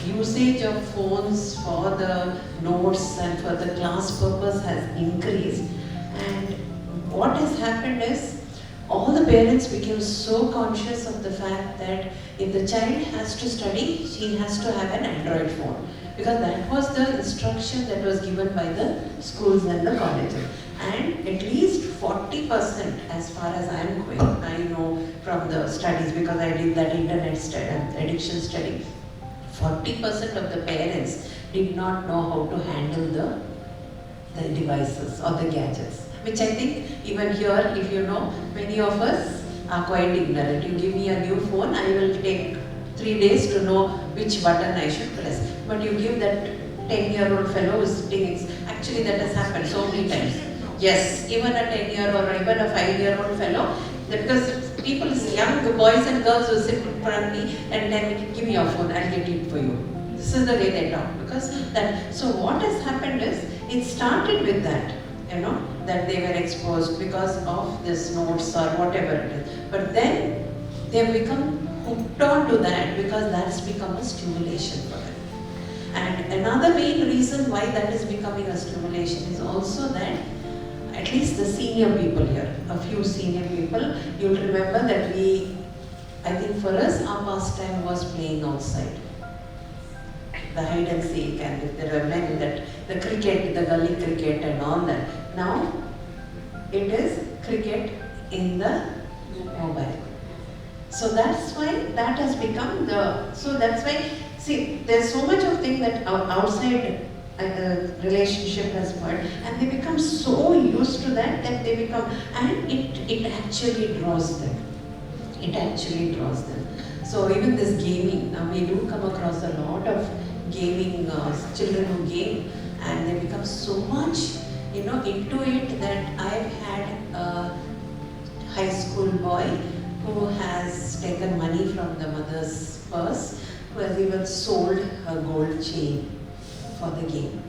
usage of phones for the notes and for the class purpose has increased. And what has happened is all the parents became so conscious of the fact that if the child has to study, he has to have an Android phone. Because that was the instruction that was given by the schools and the colleges. And at least 40%, as far as I am going, I know from the studies, because I did that internet addiction study, 40% of the parents did not know how to handle the devices or the gadgets. Which I think even here, if you know, many of us are quite ignorant. You give me a new phone, I will take 3 days to know which button I should press. But you give that 10-year-old fellow who is sitting, actually that has happened so many times. Yes, even a 10-year or even a 5-year-old fellow, because people, young boys and girls who sit in front of me and then give me your phone, I'll get it for you. This is the way they talk. So what has happened is, it started with that, that they were exposed because of this notes or whatever it is. But then they have become hooked on to that because that's become a stimulation for them. And another main reason why that is becoming a stimulation is also that at least the senior people here, a few senior people, you'll remember that I think for us, our pastime was playing outside. The hide and seek, and if there were men, that the cricket, the gully cricket and all that. Now, it is cricket in the mobile. So that's why that has become so that's why, see, there's so much of thing that outside the relationship has worked, and they become so used to that they become, and it actually draws them. It actually draws them. So even this gaming, now we do come across a lot of gaming, children who game, and they become so much, into it that I've had a high school boy who has taken money from the mother's purse, who has even sold her gold chain for the game.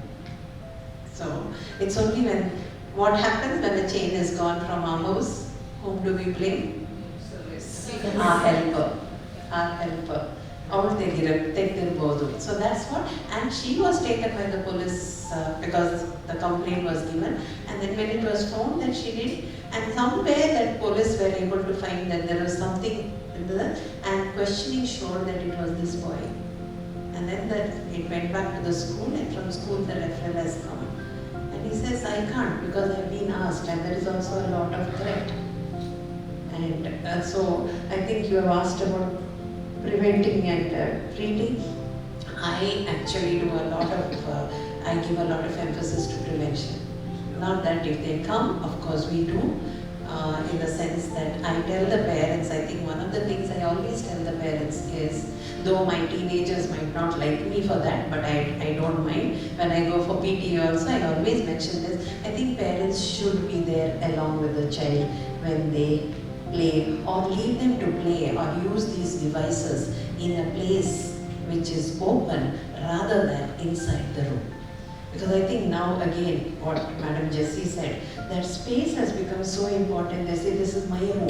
So it's only what happens when the chain is gone from our house, whom do we blame? Our helper. Or they ತೆಗೆದಿರಬಹುದು. So that's what, and she was taken by the police because the complaint was given, and then when it was found that she did, and somewhere that police were able to find that there was something in the, and questioning showed that it was this boy. And then it went back to the school, and from school the referral has come. And he says, I can't because I've been asked, and there is also a lot of threat. And so I think you have asked about preventing and treating. I actually do a lot of, I give a lot of emphasis to prevention. Not that if they come, of course we do, in the sense that I tell the parents, I think one of the things I always tell the parents is, though my teenagers might not like me for that, but I don't mind. When I go for PT also, I always mention this. I think parents should be there along with the child when they play, or leave them to play, or use these devices in a place which is open rather than inside the room. Because I think now again, what Madam Jessie said, that space has become so important. They say, this is my room.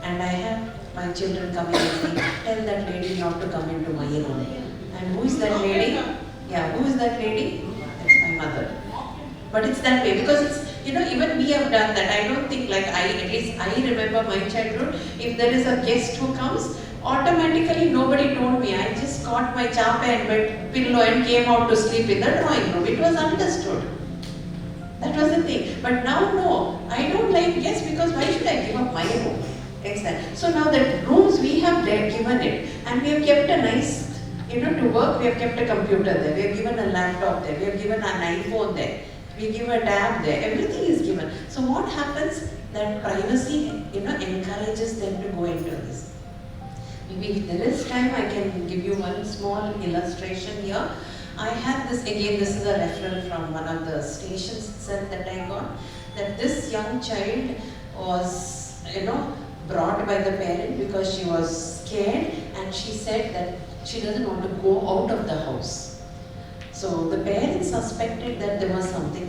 And I have my children coming and saying, tell that lady not to come into my room. And who is that lady? Yeah, who is that lady? It's my mother. But it's that way, because it's, even we have done that. I don't think at least I remember my childhood, if there is a guest who comes, automatically nobody told me. I just got my chape and bed pillow and came out to sleep in the drawing room. It was understood. That was the thing. But now, no, I don't like guests because why should I give up my room? Exactly. So now the rooms we have given it, and we have kept a nice, to work, we have kept a computer there, we have given a laptop there, we have given an iPhone there, we give a tab there, everything is given. So what happens? That privacy, encourages them to go into this. Maybe if there is time, I can give you one small illustration here. I had this, again, this is a referral from one of the stations itself that I got, that this young child was, brought by the parent because she was scared, and she said that she doesn't want to go out of the house. So the parents suspected that there was something,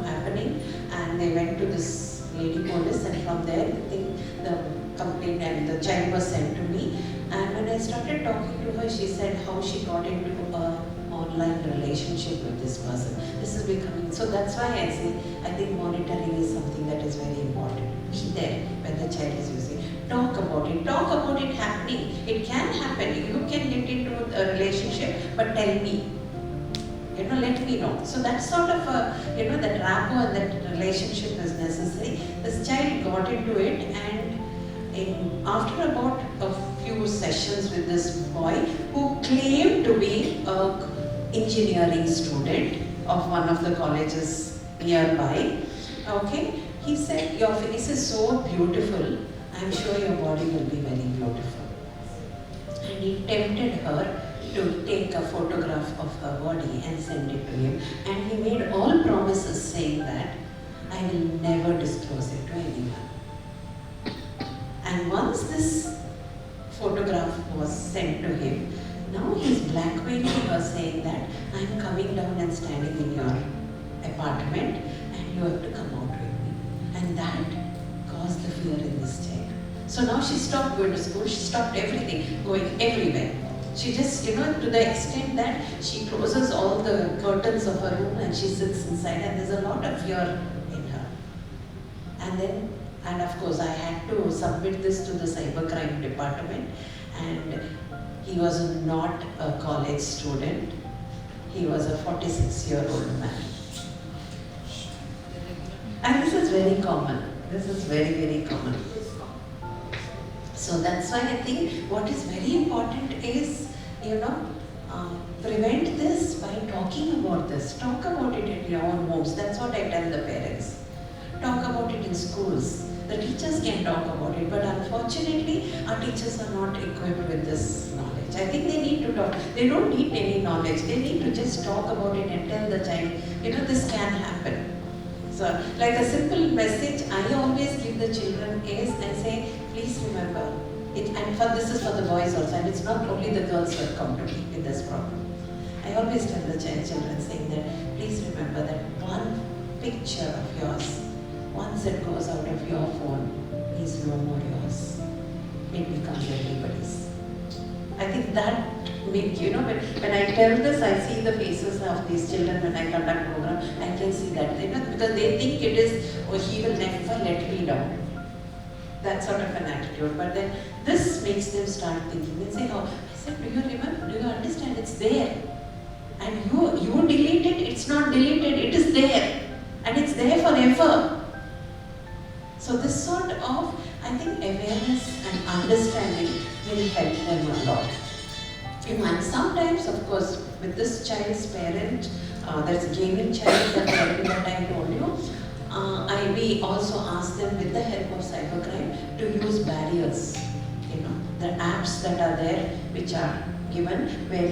happening, and they went to this lady police, and from there the complaint and the child was sent to me. And when I started talking to her, she said how she got into a online relationship with this person. This is becoming, so that's why I say, I think monitoring is something that is very important. Be there when the child is using. Talk about it happening. It can happen. You can get into a relationship, but tell me. Let me know. So that sort of that rapport and that relationship is necessary. This child got into it, and after about a few sessions with this boy who claimed to be an engineering student of one of the colleges nearby, okay, he said, your face is so beautiful, I'm sure your body will be very beautiful. And he tempted her to take a photograph of her body and send it to him. And he made all promises saying that, I will never disclose it to anyone. And once this photograph was sent to him, now he's blackmailing her saying that, I'm coming down and standing in your apartment and you have to come out with me. And that caused the fear in this child. So now she stopped going to school, she stopped everything, going everywhere. She just, to the extent that she closes all the curtains of her room and she sits inside, and there's a lot of fear And of course I had to submit this to the cybercrime department, and he was not a college student, he was a 46-year-old man. And this is very common, this is very, very common. So that's why I think what is very important is, prevent this by talking about this. Talk about it in your own homes. That's what I tell the parents. Talk about it in schools. The teachers can talk about it, but unfortunately, our teachers are not equipped with this knowledge. I think they need to talk. They don't need any knowledge. They need to just talk about it and tell the child, this can happen. So, like a simple message I always give the children is, I say, please remember, this is for the boys also, and it's not only the girls who have come to me with this problem. I always tell the children saying that, please remember that one picture of yours, once it goes out of your phone, is no more yours. It becomes everybody's. I think that make, when I tell this, I see the faces of these children when I conduct program, I can see that, because they think it is, he will never let me down. That sort of an attitude. But then this makes them start thinking. They say, I said, do you remember, do you understand, it's there. And you delete it, it's not deleted, it is there. And it's there forever. So this sort of, I think, awareness and understanding will help them a lot. And sometimes, of course, with this child's parent, there's a gaming child that I told you, we also ask them, with the help of cybercrime, to use barriers. The apps that are there, which are given, where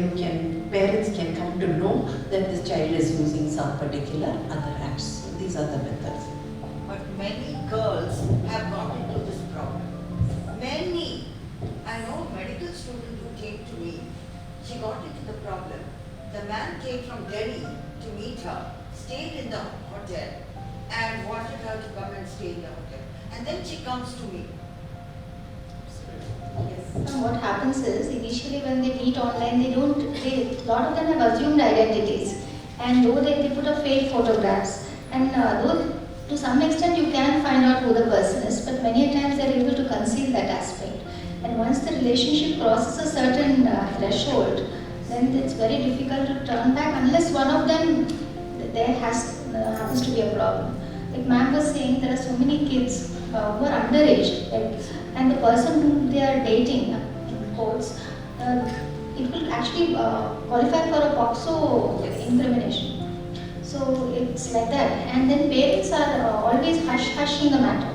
parents can come to know that this child is using some particular other apps. So these are the methods. But many girls have got into this problem. Many. I know a medical student who came to me. She got into the problem. The man came from Delhi to meet her, stayed in the hotel, and wanted her to come and stay in the hotel. And then she comes to me. Yes. And what happens is, initially when they meet online, a lot of them have assumed identities. And though they put up fake photographs, and though to some extent you can find out who the person is, but many times they are able to conceal that aspect. And once the relationship crosses a certain threshold, then it's very difficult to turn back unless one of them happens to be a problem. Like ma'am was saying, there are so many kids who are underage, and the person whom they are dating, in quotes, it will actually qualify for a POXO incrimination. So it's like that. And then parents are always hushing the matter.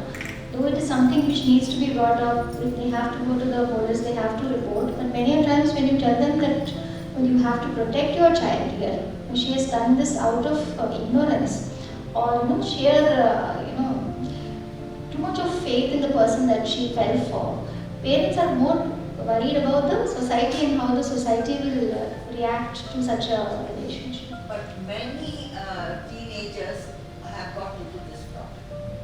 Though it is something which needs to be brought up, they have to go to the police, they have to report. But many times when you tell them that you have to protect your child here, she has done this out of ignorance, or sheer too much of faith in the person that she fell for. Parents are more worried about the society and how the society will react to such a relationship. But many teenagers have got into this problem,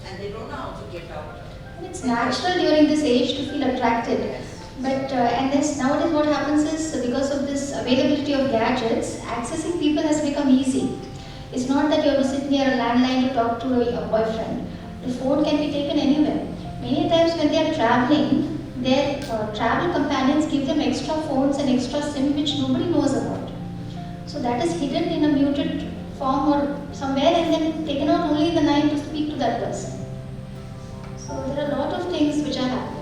and they don't know how to get out. It's natural during this age to feel attracted. Yes. But nowadays what happens is, because of this availability of gadgets, accessing people has become easy. It's not that you have to sit near a landline to talk to your boyfriend. The phone can be taken anywhere. Many times when they are traveling, their travel companions give them extra phones and extra SIM which nobody knows about. So that is hidden in a muted form or somewhere, and then taken out only in the night to speak to that person. So there are a lot of things which are happening.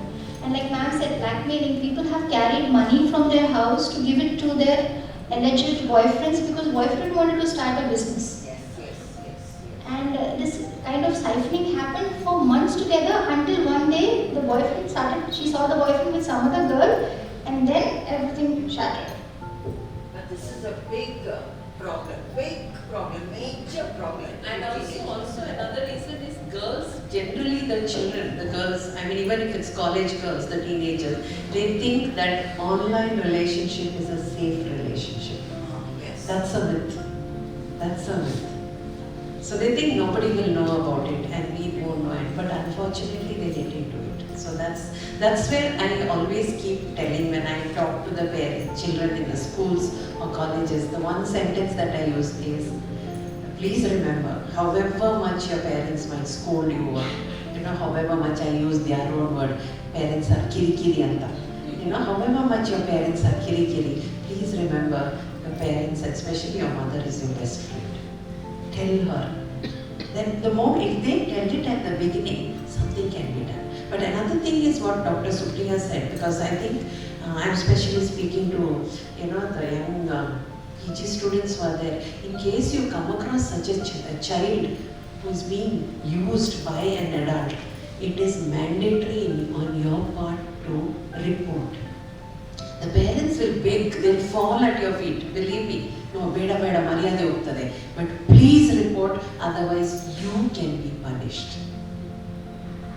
And like ma'am said, blackmailing, people have carried money from their house to give it to their alleged boyfriends because boyfriend wanted to start a business. Yes. And this kind of siphoning happened for months together until one day she saw the boyfriend with some other girl, and then everything shattered. But this is a big problem, major problem. And also another reason is girls, generally the children, the girls, even if it's college girls, the teenagers, they think that online relationship is a safe relationship. Yes. That's a myth. So they think nobody will know about it and we won't know it, but unfortunately they get into it. So that's where I always keep telling when I talk to the children in the schools or colleges, the one sentence that I use is, please remember, however much your parents might scold you, or however much I use their own word, parents are kiri anta. However much your parents are kiri, please remember your parents, especially your mother, is your best friend. Tell her. Then the more, if they tell it at the beginning, something can be done. But another thing is what Dr. Supriya said, because I think I'm especially speaking to the young PG students who are there. In case you come across such a child who is being used by an adult, it is mandatory on your part to report. The parents will beg, they'll fall at your feet, believe me. No, beda maryade hoggtade. But please report, otherwise you can be punished.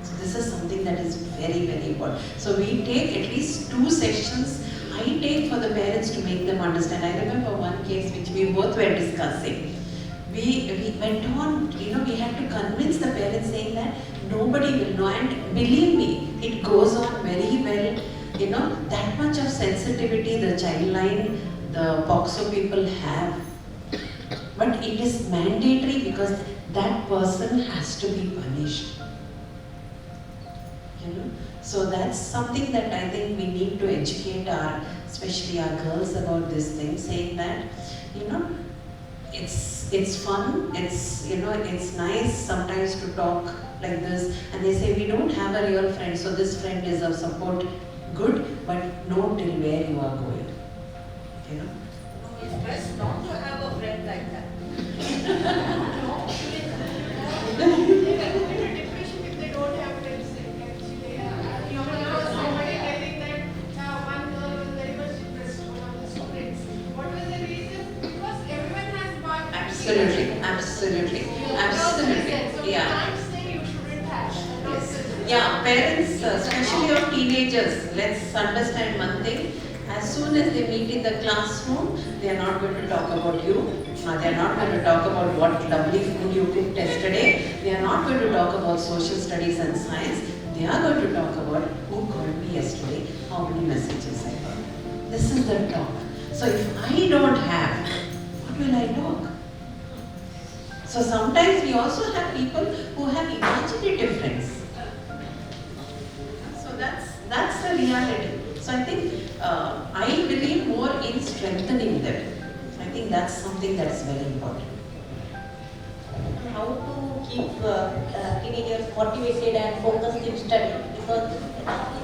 So this is something that is very, very important. So we take at least 2 sessions. I take for the parents to make them understand. I remember one case which we both were discussing. We went on, we had to convince the parents, saying that nobody will know, and believe me, it goes on very well. That much of sensitivity the child line, the POXO people have. But it is mandatory because that person has to be punished. So that's something that I think we need to educate especially our girls about this thing, saying that, it's fun, it's nice sometimes to talk like this, and they say we don't have a real friend, so this friend is of support, good, but know till where you are going. It's best not to have a friend like that. Absolutely. Yeah. Yeah, parents, especially of teenagers, let's understand one thing. As soon as they meet in the classroom, they are not going to talk about you. They are not going to talk about what lovely food you cooked yesterday. They are not going to talk about social studies and science. They are going to talk about who called me yesterday, how many messages I got. This is the talk. So if I don't have, what will I talk? So sometimes we also have people who have imaginative friends. So that's the reality. So I think I believe more in strengthening them. I think that's something that's very important. How to keep teenagers motivated and focused in study, because we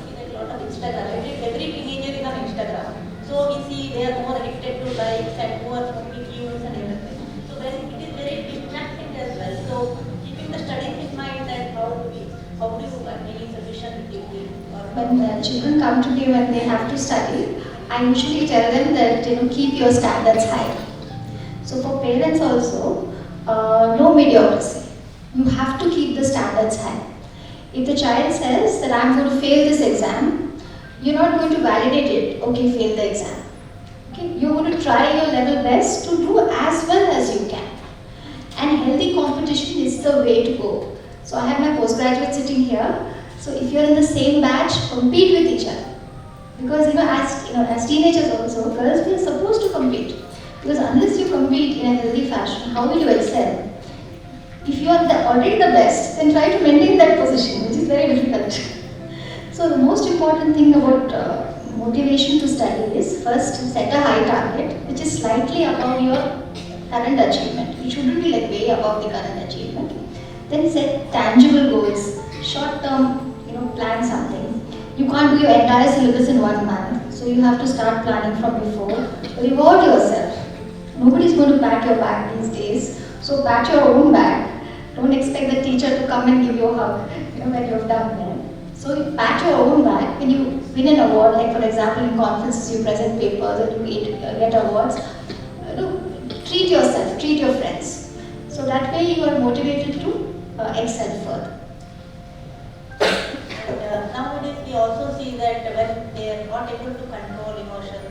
see that a lot of Instagram, every teenager is on Instagram. So we see they are more addicted to likes and more views and everything. So then it is very distracting as well. So keeping the studies in mind, that how do you any solution give them? When the children come to me when they have to study, I usually tell them that keep your standards high. So for parents also, no mediocrity. You have to keep the standards high. If the child says that I'm going to fail this exam, you're not going to validate it. Okay, fail the exam. Okay, you're going to try your level best to do as well as you can. And healthy competition is the way to go. So I have my postgraduate sitting here. So if you're in the same batch, compete with each other. Because as teenagers also, girls, we are supposed to compete. Because unless you compete in a healthy fashion, how will you excel? If you are already the best, then try to maintain that position, which is very difficult. So the most important thing about motivation to study is first set a high target, which is slightly above your current achievement. It shouldn't be like way above the current achievement. Then set tangible goals, short term, plan something. You can't do your entire syllabus in 1 month, so you have to start planning from before. Reward yourself. Nobody's going to pat your back these days, so pat your own back. Don't expect the teacher to come and give you a hug when you've done that. So you pat your own back when you win an award, like for example in conferences you present papers and you get awards. Treat yourself, treat your friends. So that way you are motivated to excel further. And nowadays we also see that when they are not able to control emotions,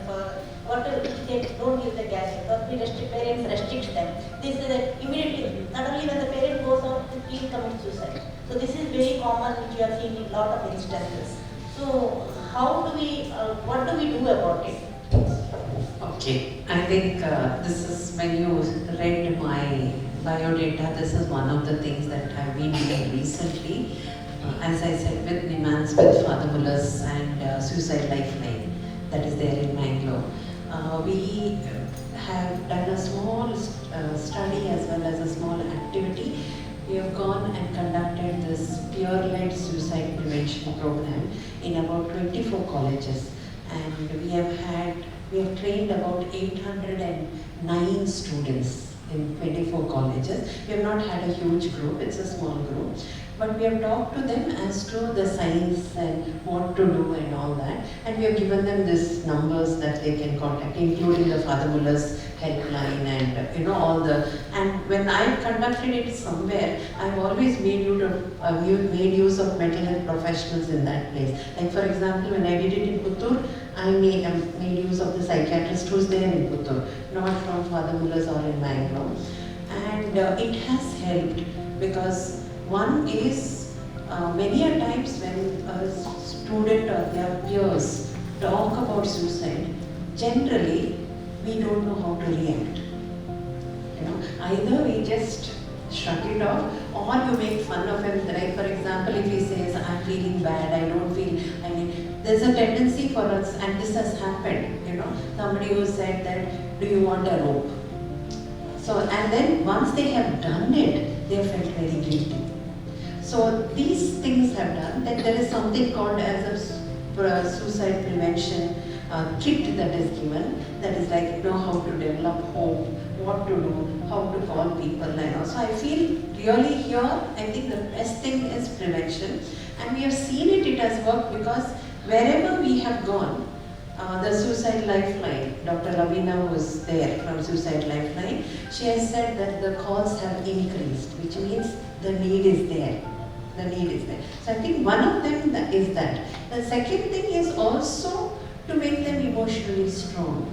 or if they don't use the gadget, or parents restrict them, they say that immediately, suddenly when the parent goes out, he commits suicide. So this is very common, which we have seen in a lot of instances. So what do we do about it? Okay, I think this is when you read my biodata, this is one of the things that I've been doing recently. As I said, with Nimans, with Father Muller's and Suicide Lifeline that is there in Mangalore. We have done a small study as well as a small activity. We have gone and conducted this peer-led suicide prevention program in about 24 colleges, and we have trained about 809 students in 24 colleges. We have not had a huge group, it's a small group, but we have talked to them as to the science and what to do and all that, and we have given them these numbers that they can contact, including the Father Muller's helpline and all the, and when I conducted it somewhere, I've always made use of mental health professionals in that place. Like for example, when I did it in Puttur, I made use of the psychiatrist who's there in Puttur, not from Father Muller's or in Mangalore. And it has helped because one is many a times when a student or their peers talk about suicide, generally we don't know how to react. Either we just shrug it off or you make fun of him. Like for example, if he says, I'm feeling bad, I don't feel, there's a tendency for us, and this has happened, somebody who said that, do you want a rope? So, and then once they have done it, they felt very guilty. So these things have done that there is something called as a suicide prevention kit that is given, that is like how to develop hope, what to do, how to call people and all. So I feel really here, I think the best thing is prevention, and we have seen it has worked because wherever we have gone, the Suicide Lifeline, Dr. Ravina was there from Suicide Lifeline, she has said that the calls have increased, which means the need is there. The need is there. So I think one of them is that. The second thing is also to make them emotionally strong.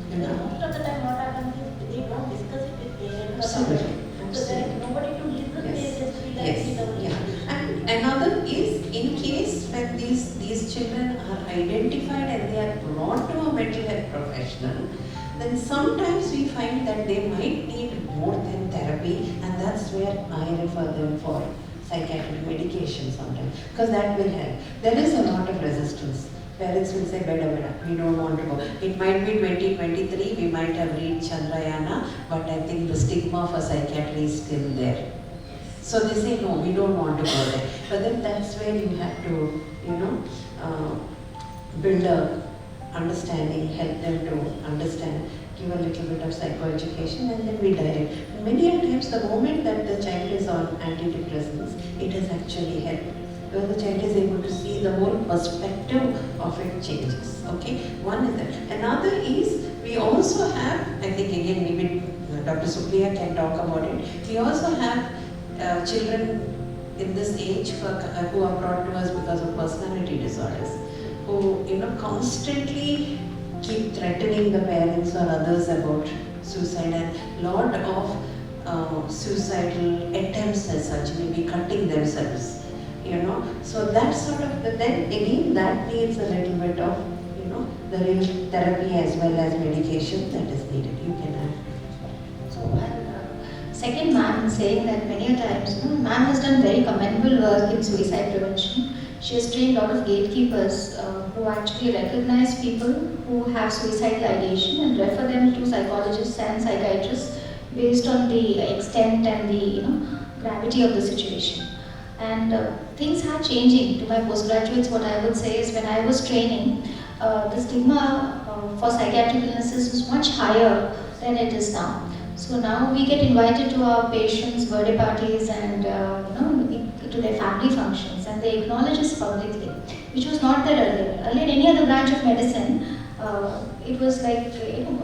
Most of the time what happens is they don't discuss it with parents. Absolutely. So there is nobody to listen, they just feel like it's the Yeah. And another is, in case when these children are identified and they are brought to a mental health professional, then sometimes we find that they might need more than therapy, and that's where I refer them for psychiatric medication sometimes, because that will help. There is a lot of resistance. Parents will say, beda, we don't want to go. It might be 2023, we might have reached Chandrayana, but I think the stigma for psychiatry is still there. So they say, no, we don't want to go there. But then that's where you have to, build a understanding, help them to understand, give a little bit of psychoeducation, and then we direct. Many a times, the moment that the child is on antidepressants, it has actually helped. Where the child is able to see the whole perspective of it changes. Okay, one is that. Another is, we also have, I think again maybe Dr. Supriya can talk about it, we also have children in this age who are brought to us because of personality disorders, who constantly keep threatening the parents or others about suicide, and lot of suicidal attempts as such, maybe cutting themselves. So that sort of, then again that needs a little bit of, the real therapy as well as medication that is needed. You can add. So, second ma'am saying that many a times, ma'am has done very commendable work in suicide prevention. She has trained a lot of gatekeepers who actually recognize people who have suicidal ideation and refer them to psychologists and psychiatrists based on the extent and the gravity of the situation. And things are changing. To my postgraduates, what I would say is, when I was training, the stigma for psychiatric illnesses was much higher than it is now. So now we get invited to our patients' birthday parties and to their family functions, and they acknowledge us publicly, which was not there earlier. Earlier, any other branch of medicine, it was like,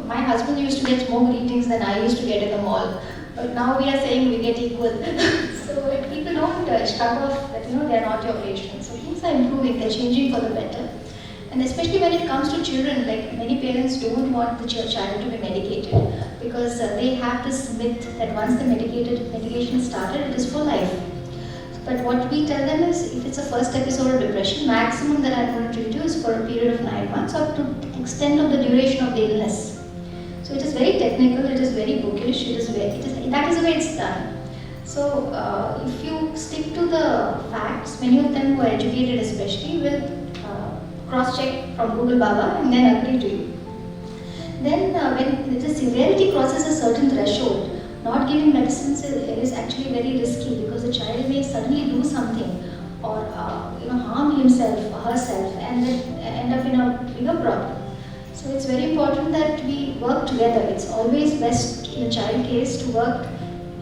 my husband used to get more greetings than I used to get in the mall. But now we are saying we get equal. So people don't shrug off that they are not your patients. So things are improving, they're changing for the better. And especially when it comes to children, like many parents don't want the child to be medicated because they have this myth that once the medication is started, it is for life. But what we tell them is, if it's a first episode of depression, maximum that I'm going to treat you is for a period of 9 months, or to the extent of the duration of the illness. So So it is very technical, it is very bookish, that is the way it's done. So if you stick to the facts, many of them who are educated especially will cross-check from Google Baba and then agree to you. Then when the severity crosses a certain threshold, not giving medicines is actually very risky, because the child may suddenly do something or harm himself or herself and then end up in a bigger problem. So it's very important that we work together. It's always best in a child case to work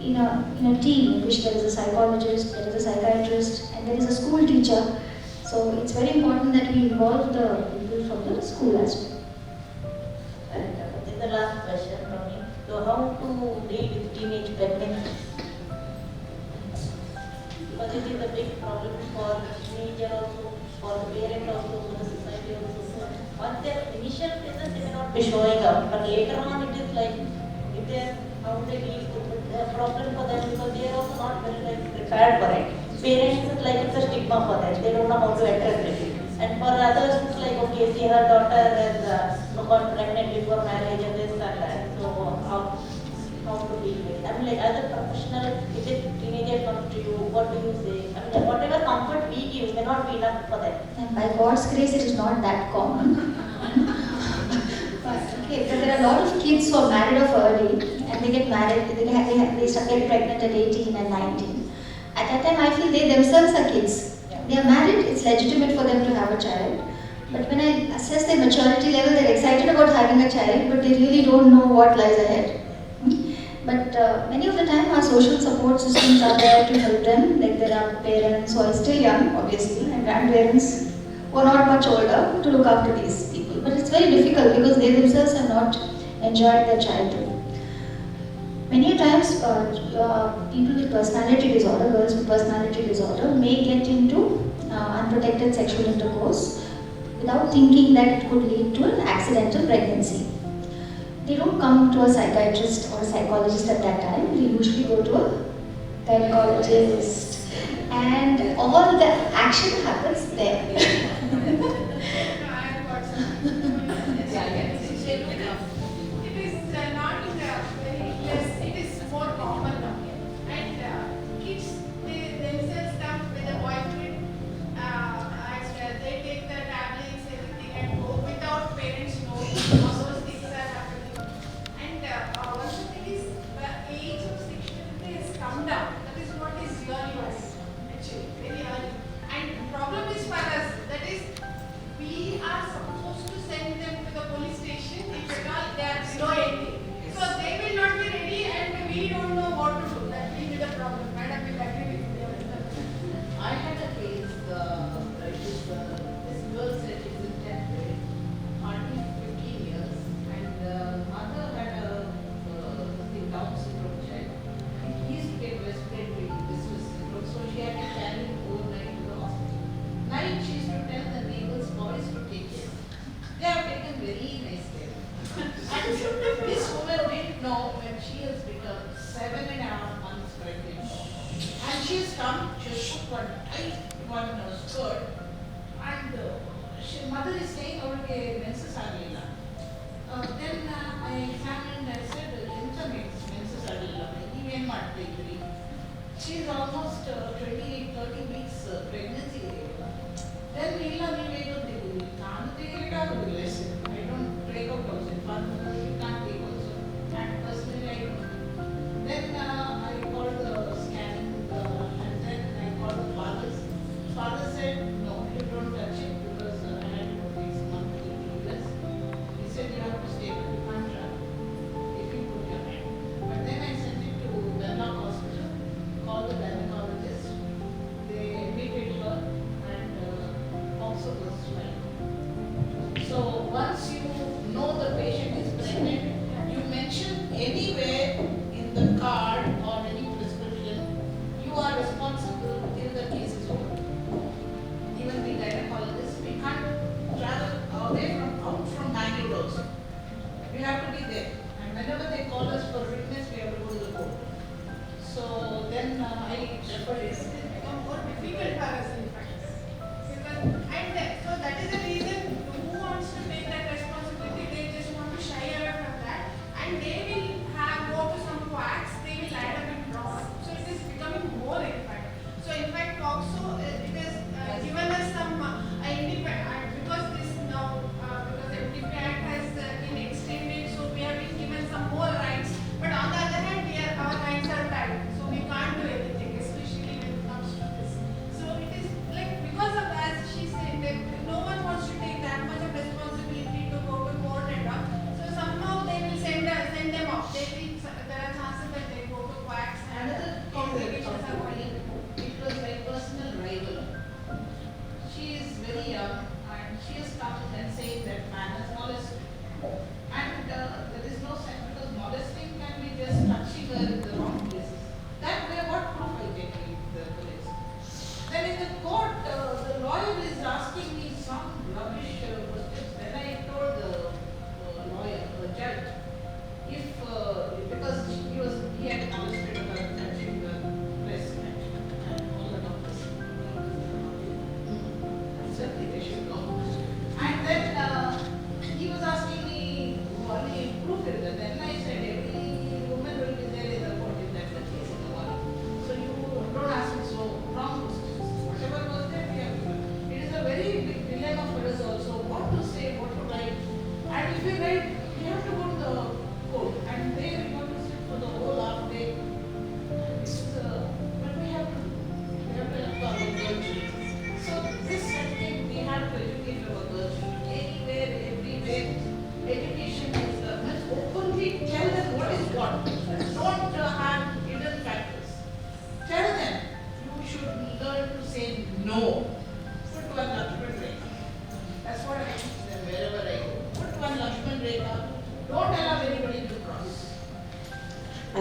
in a team in which there is a psychologist, there is a psychiatrist, and there is a school teacher. So it's very important that we involve the people from the school as well. And this is the last question from me. So how to deal with teenage pregnancy? Because it is a big problem for the teenager also, for the parent also, for the society also. So once their initial phases they may not be showing up, but later on it is like, if they how they deal with it, a problem for them, because they are also not very prepared for it. Parents is like it's a stigma for them, they don't know how to address it. And for others it's like, okay, see her daughter has got pregnant before marriage and this and that. So how to deal with it? I mean, like as a professional, if a teenager comes to you, what do you say? I mean, whatever comfort we give may not be enough for them. And by God's grace, it is not that common. But there are a lot of kids who are married off early and they get married, they get pregnant at 18 and 19. At that time, I feel they themselves are kids. They are married, it's legitimate for them to have a child. But when I assess their maturity level, they're excited about having a child, but they really don't know what lies ahead. But many of the time, our social support systems are there to help them. Like there are parents who are still young, obviously, and grandparents who are not much older to look after these people. But it's very difficult because they themselves have not enjoyed their childhood. Many times, people with personality disorder, girls with personality disorder, may get into unprotected sexual intercourse without thinking that it could lead to an accidental pregnancy. They don't come to a psychiatrist or a psychologist at that time. They usually go to a gynecologist, and all the action happens there. It is not very less, it is more common now. And kids, they themselves come with a boyfriend, and they take the tablets, everything, and go without parents knowing all those things are happening. And one of the thing is, the age of sexuality has come down. That is what is really worrying, actually, very early. And the problem is for us, that is, we are supposed to send them to the police station if at all they are below 18. So they will not be ready and we don't know what to do. That will be the problem. Madam will agree with me. I had a case, this girl said she's in 10th grade, hardly 15 years, and mother had a Down syndrome child. He used to get respiratory distress syndrome, so she had to carry him overnight to the hospital. Night she used to tell the neighbors, boys to take care. They have taken very nice care. And this woman didn't know when she has become 7.5 months pregnant. And she has come, she has put one tight one skirt, and mother is saying, okay, menses agilla. Then I examined, I said, menses agilla. Even she is almost 28-30 weeks pregnancy. Then I don't break out also. You can't take also. And personally, I don't. Then I called the scanning, and then I called the fathers. Father said, no, you don't touch it because I had to go this monthly previous. He said, you have to stay with the contract if you put your hand. But then I sent it to Karnataka Hospital, called the gynecologist. They admitted her.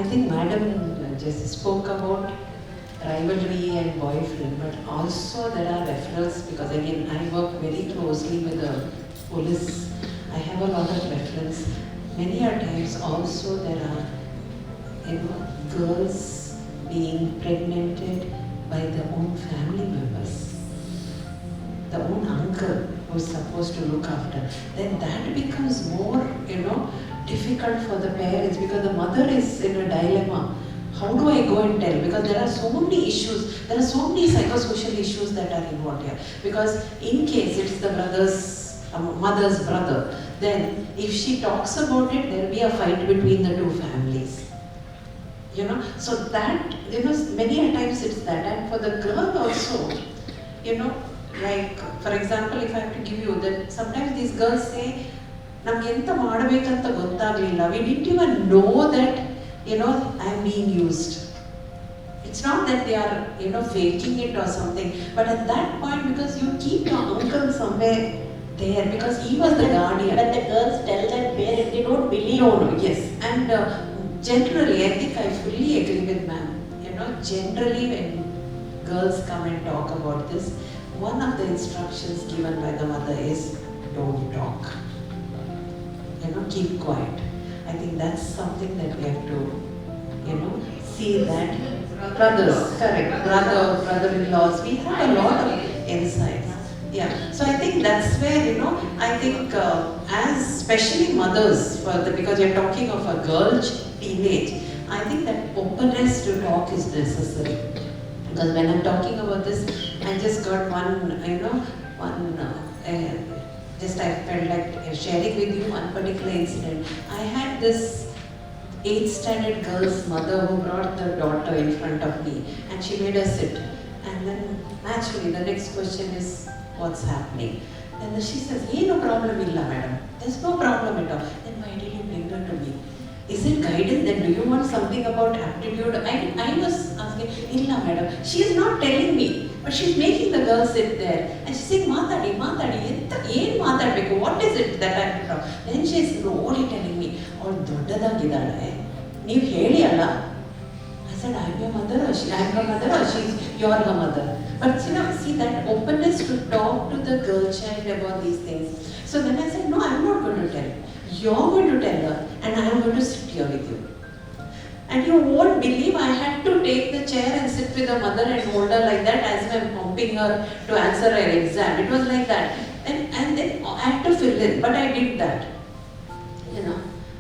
think Madam just spoke about rivalry and boyfriend, but also there are referrals, because again I work very closely with the police. I have a lot of reference. Many a times also there are girls being pregnanted by their own family members, the own uncle who is supposed to look after. Then that becomes more difficult for the parents, because the mother is in a dilemma. How do I go and tell? Because there are so many issues, there are so many psychosocial issues that are involved here. Because in case it's the mother's brother, then if she talks about it, there will be a fight between the two families. So that, many a times it's that. And for the girl also, like, for example, if I have to give you that, sometimes these girls say, we didn't even know that, I'm being used. It's not that they are, faking it or something, but at that point, because you keep your uncle somewhere there, because he was the guardian. But the girls tell that parents, they don't believe. No, yes. And generally, I think I fully agree with ma'am. Generally when girls come and talk about this, one of the instructions given by the mother is, don't talk. Keep quiet. I think that's something that we have to, see that. Brothers, correct. Brother-in-laws, we have a lot of insights. Yeah. So I think that's where, I think as especially mothers, because you're talking of a girl teenage, I think that openness to talk is necessary. Because when I'm talking about this, I just got just I felt like sharing with you one particular incident. I had this 8th standard girl's mother who brought the daughter in front of me, and she made her sit. And then naturally the next question is, what's happening? And then she says, no problem illa madam. There's no problem at all. Then why did you bring her to me? Is it guidance? Then do you want something about aptitude? I was asking, illa madam. She is not telling me, but she's making the girl sit there. And she's saying, Matadi, what is it that I have to talk? Then she's slowly telling me, oh, doddadagidale. Neevu heli alla? I said, I'm your mother, or I'm her mother, or you're her mother. But see that openness to talk to the girl child about these things. So then I said, no, I'm not going to tell you. You're going to tell her, and I am going to sit here with you. And you won't believe I had to take the chair and sit with the mother and hold her like that as if I'm pumping her to answer her exam. It was like that. And then I had to fill in, but I did that.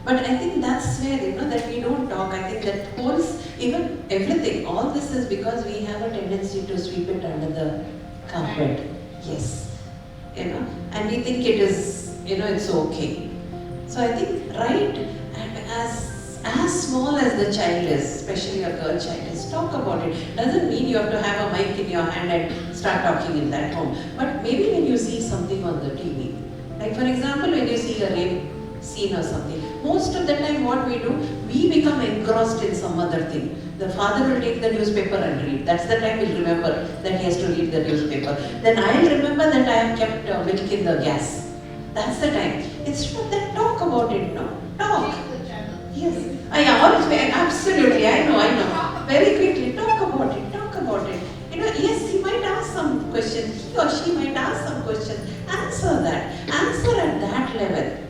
But I think that's where, that we don't talk. I think that holds even everything. All this is because we have a tendency to sweep it under the carpet. Yes. And we think it is, it's okay. So I think, right, as small as the child is, especially a girl child is, talk about it. Doesn't mean you have to have a mic in your hand and start talking in that home. But maybe when you see something on the TV, like for example, when you see a rape scene or something, most of the time what we do, we become engrossed in some other thing. The father will take the newspaper and read. That's the time we'll remember that he has to read the newspaper. Then I'll remember that I have kept milk in the gas. That's the time. Instead of that, talk about it, no? Talk. Yes. Absolutely, I know. Very quickly, talk about it. Yes, he might ask some questions, he or she might ask some questions. Answer that. Answer at that level.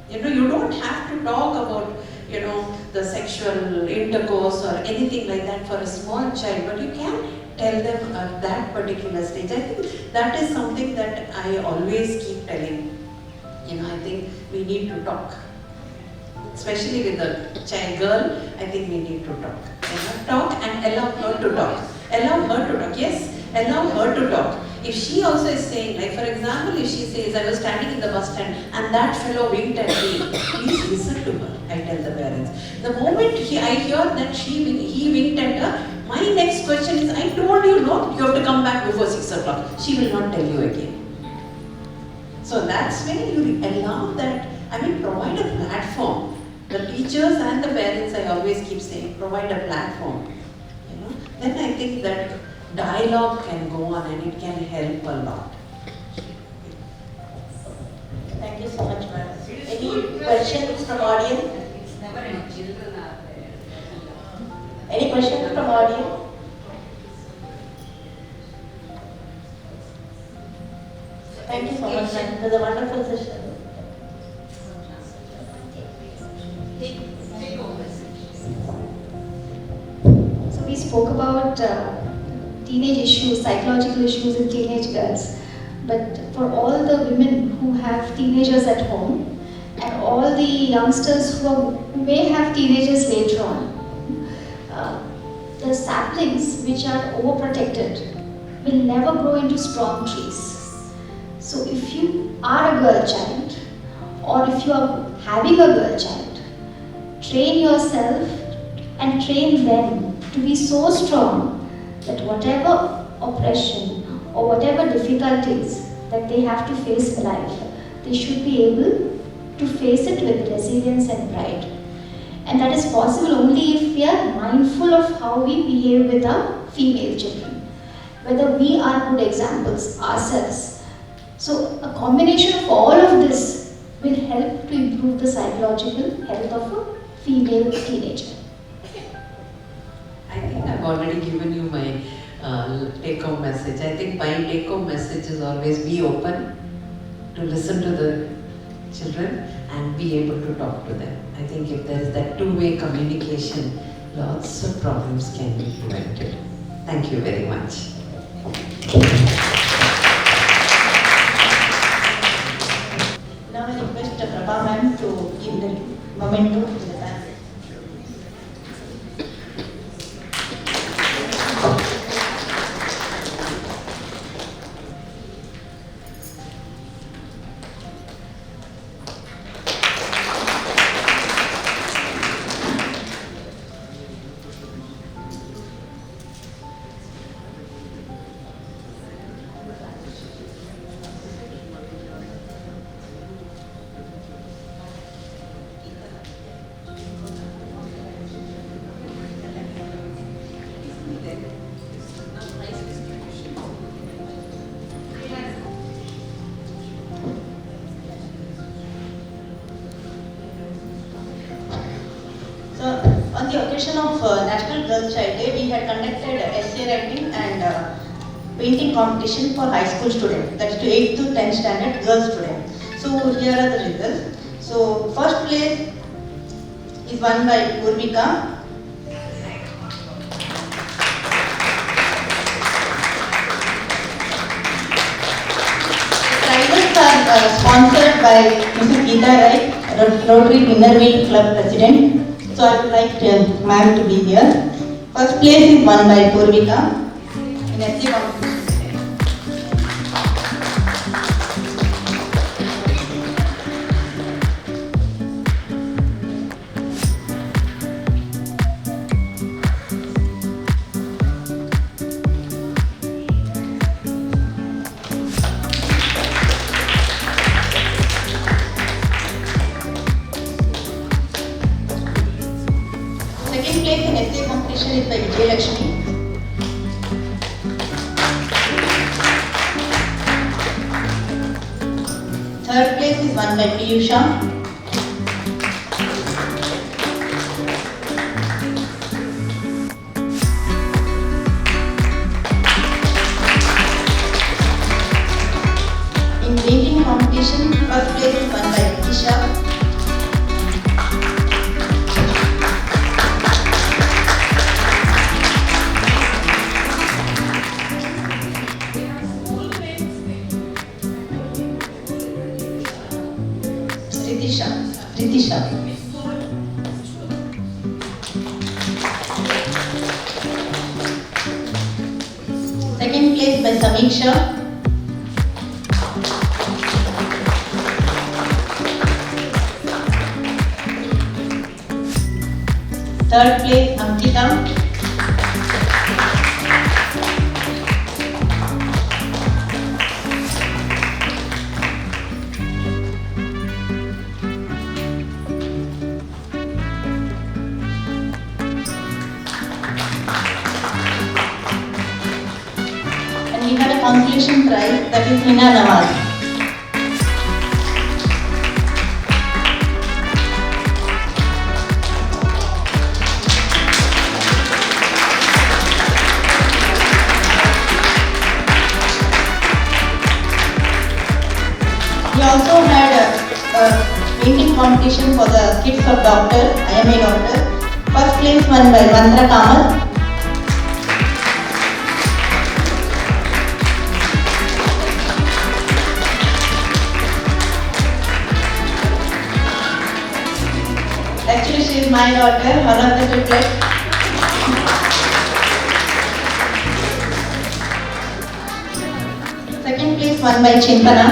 You don't have to talk about, the sexual intercourse or anything like that for a small child, but you can tell them at that particular stage. I think that is something that I always keep telling. I think we need to talk. Especially with the child girl, I think we need to talk. Talk and allow her to talk. Allow her to talk. Yes, allow her to talk. If she also is saying, like for example, if she says, I was standing in the bus stand and that fellow winked at me, please listen to her, I tell the parents. The moment I hear that he winked at her, my next question is, I told you no, you have to come back before 6 o'clock. She will not tell you again. So that's when you allow that, provide a platform. The teachers and the parents, I always keep saying, provide a platform. Then I think that dialogue can go on and it can help a lot. Thank you so much, ma'am. Any questions from audience? It's never enough. Children are there. Any questions from audience? Thank you so much, ma'am. It was a wonderful session. So we spoke about teenage issues, psychological issues in teenage girls. But for all the women who have teenagers at home and all the youngsters who may have teenagers later on, the saplings which are overprotected will never grow into strong trees. So if you are a girl child or if you are having a girl child, train yourself and train them to be so strong that whatever oppression or whatever difficulties that they have to face in life, they should be able to face it with resilience and pride. And that is possible only if we are mindful of how we behave with our female children, whether we are good examples ourselves. So a combination of all of this will help to improve the psychological health of a female teenager. I think I've already given you my take-home message. I think my take-home message is always be open to listen to the children and be able to talk to them. I think if there is that two-way communication, lots of problems can be prevented. Thank you very much. Now I request Prabha ma'am to give the memento to the panel. On the occasion of National Girl Child Day, we had conducted essay writing and painting competition for high school students, that is to 8th to 10th standard girl students. So here are the results. So first place is won by Purvika. Prizes are sponsored by Mrs. Geeta Rai, Rotary Winnerville Club President. So I would like ma'am to be here. First place is won by Purvika in essay competition. Second place in essay competition is by Vijay Lakshmi. Third place is won by Piyusha. In painting competition, first place is won by Tisha. Ritisha. Second place by Samiksha. Third place Ankita. We had a consolation prize, that is Hina Nawaz. We also had a painting competition for the kids of doctor, IMA doctor. First place won by Mantra Kamal. Actually, she is my daughter, one of the triplets. Second place won by Chintana.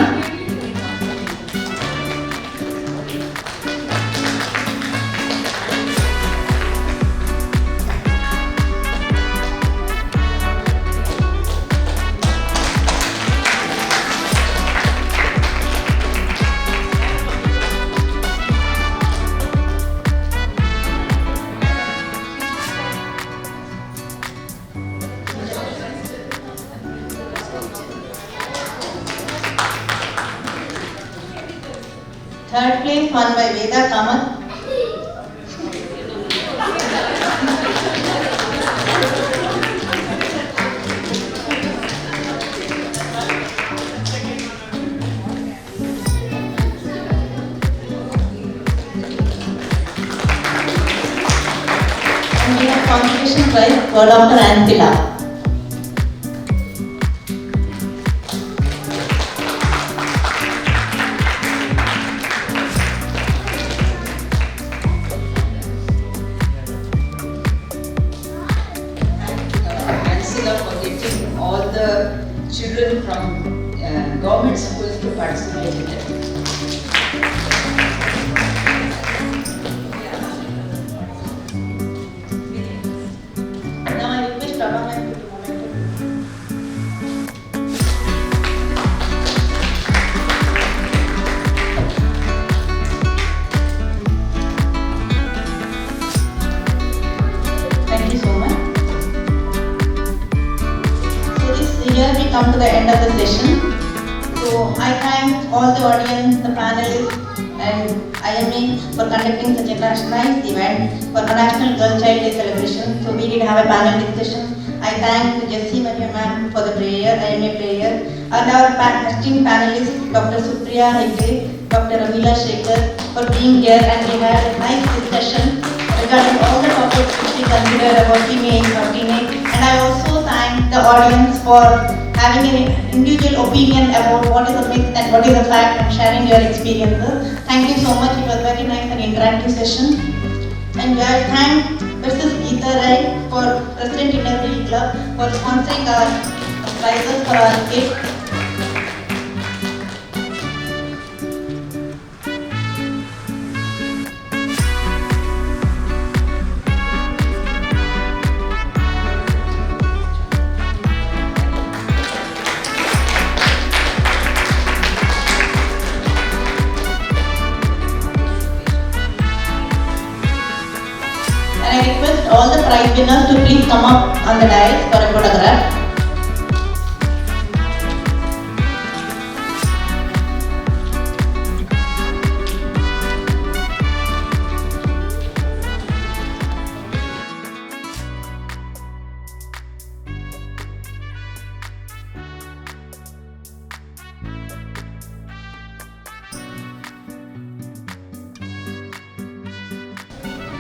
Third place won by Veda Kamal. And we have competition prize for Dr. Antila. All the children from government schools to participate in it. Now I request Baba ma'am to do momentum. Thank you so much. Here we come to the end of the session. So I thank all the audience, the panelists and IMA for conducting such a nice event for the National Girl Child Day celebration. So we did have a panel discussion. I thank Jessie Maria ma'am for the prayer, IMA prayer, and our esteemed panelists, Dr. Supriya Hegde, Dr. Ramila Shekhar for being here, and we had a nice discussion regarding all the topics which we consider about teenage or teenage. And I also thank the audience for having an individual opinion about what is a myth and what is a fact and sharing your experiences. Thank you so much. It was very nice and interactive session. And I thank Mrs. Geeta Rai for President Inner Club for sponsoring our prizes for our gift. I request all the prize winners to please come up on the dais for a photograph.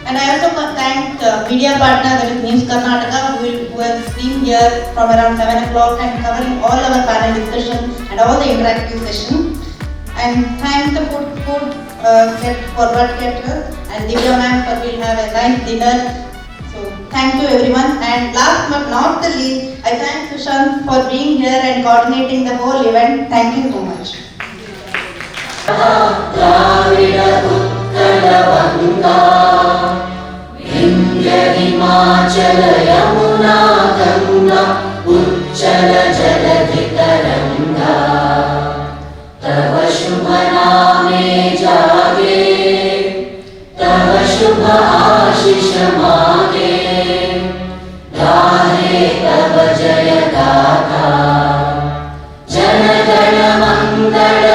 And I also thank media partner, that is News Karnataka, who has been here from around 7 o'clock and covering all our panel discussion and all the interactive session. And thank the food caterers and Divya ma'am for we'll have a nice dinner. So thank you everyone. And last but not the least, I thank Sushant for being here and coordinating the whole event. Thank you so much. Himachal Yamuna Ganga उच्चल जलधि तरंगा तव शुभ नामे जागे तव शुभ आशीष मागे गाहे तव जय गाथा जन गण मंगल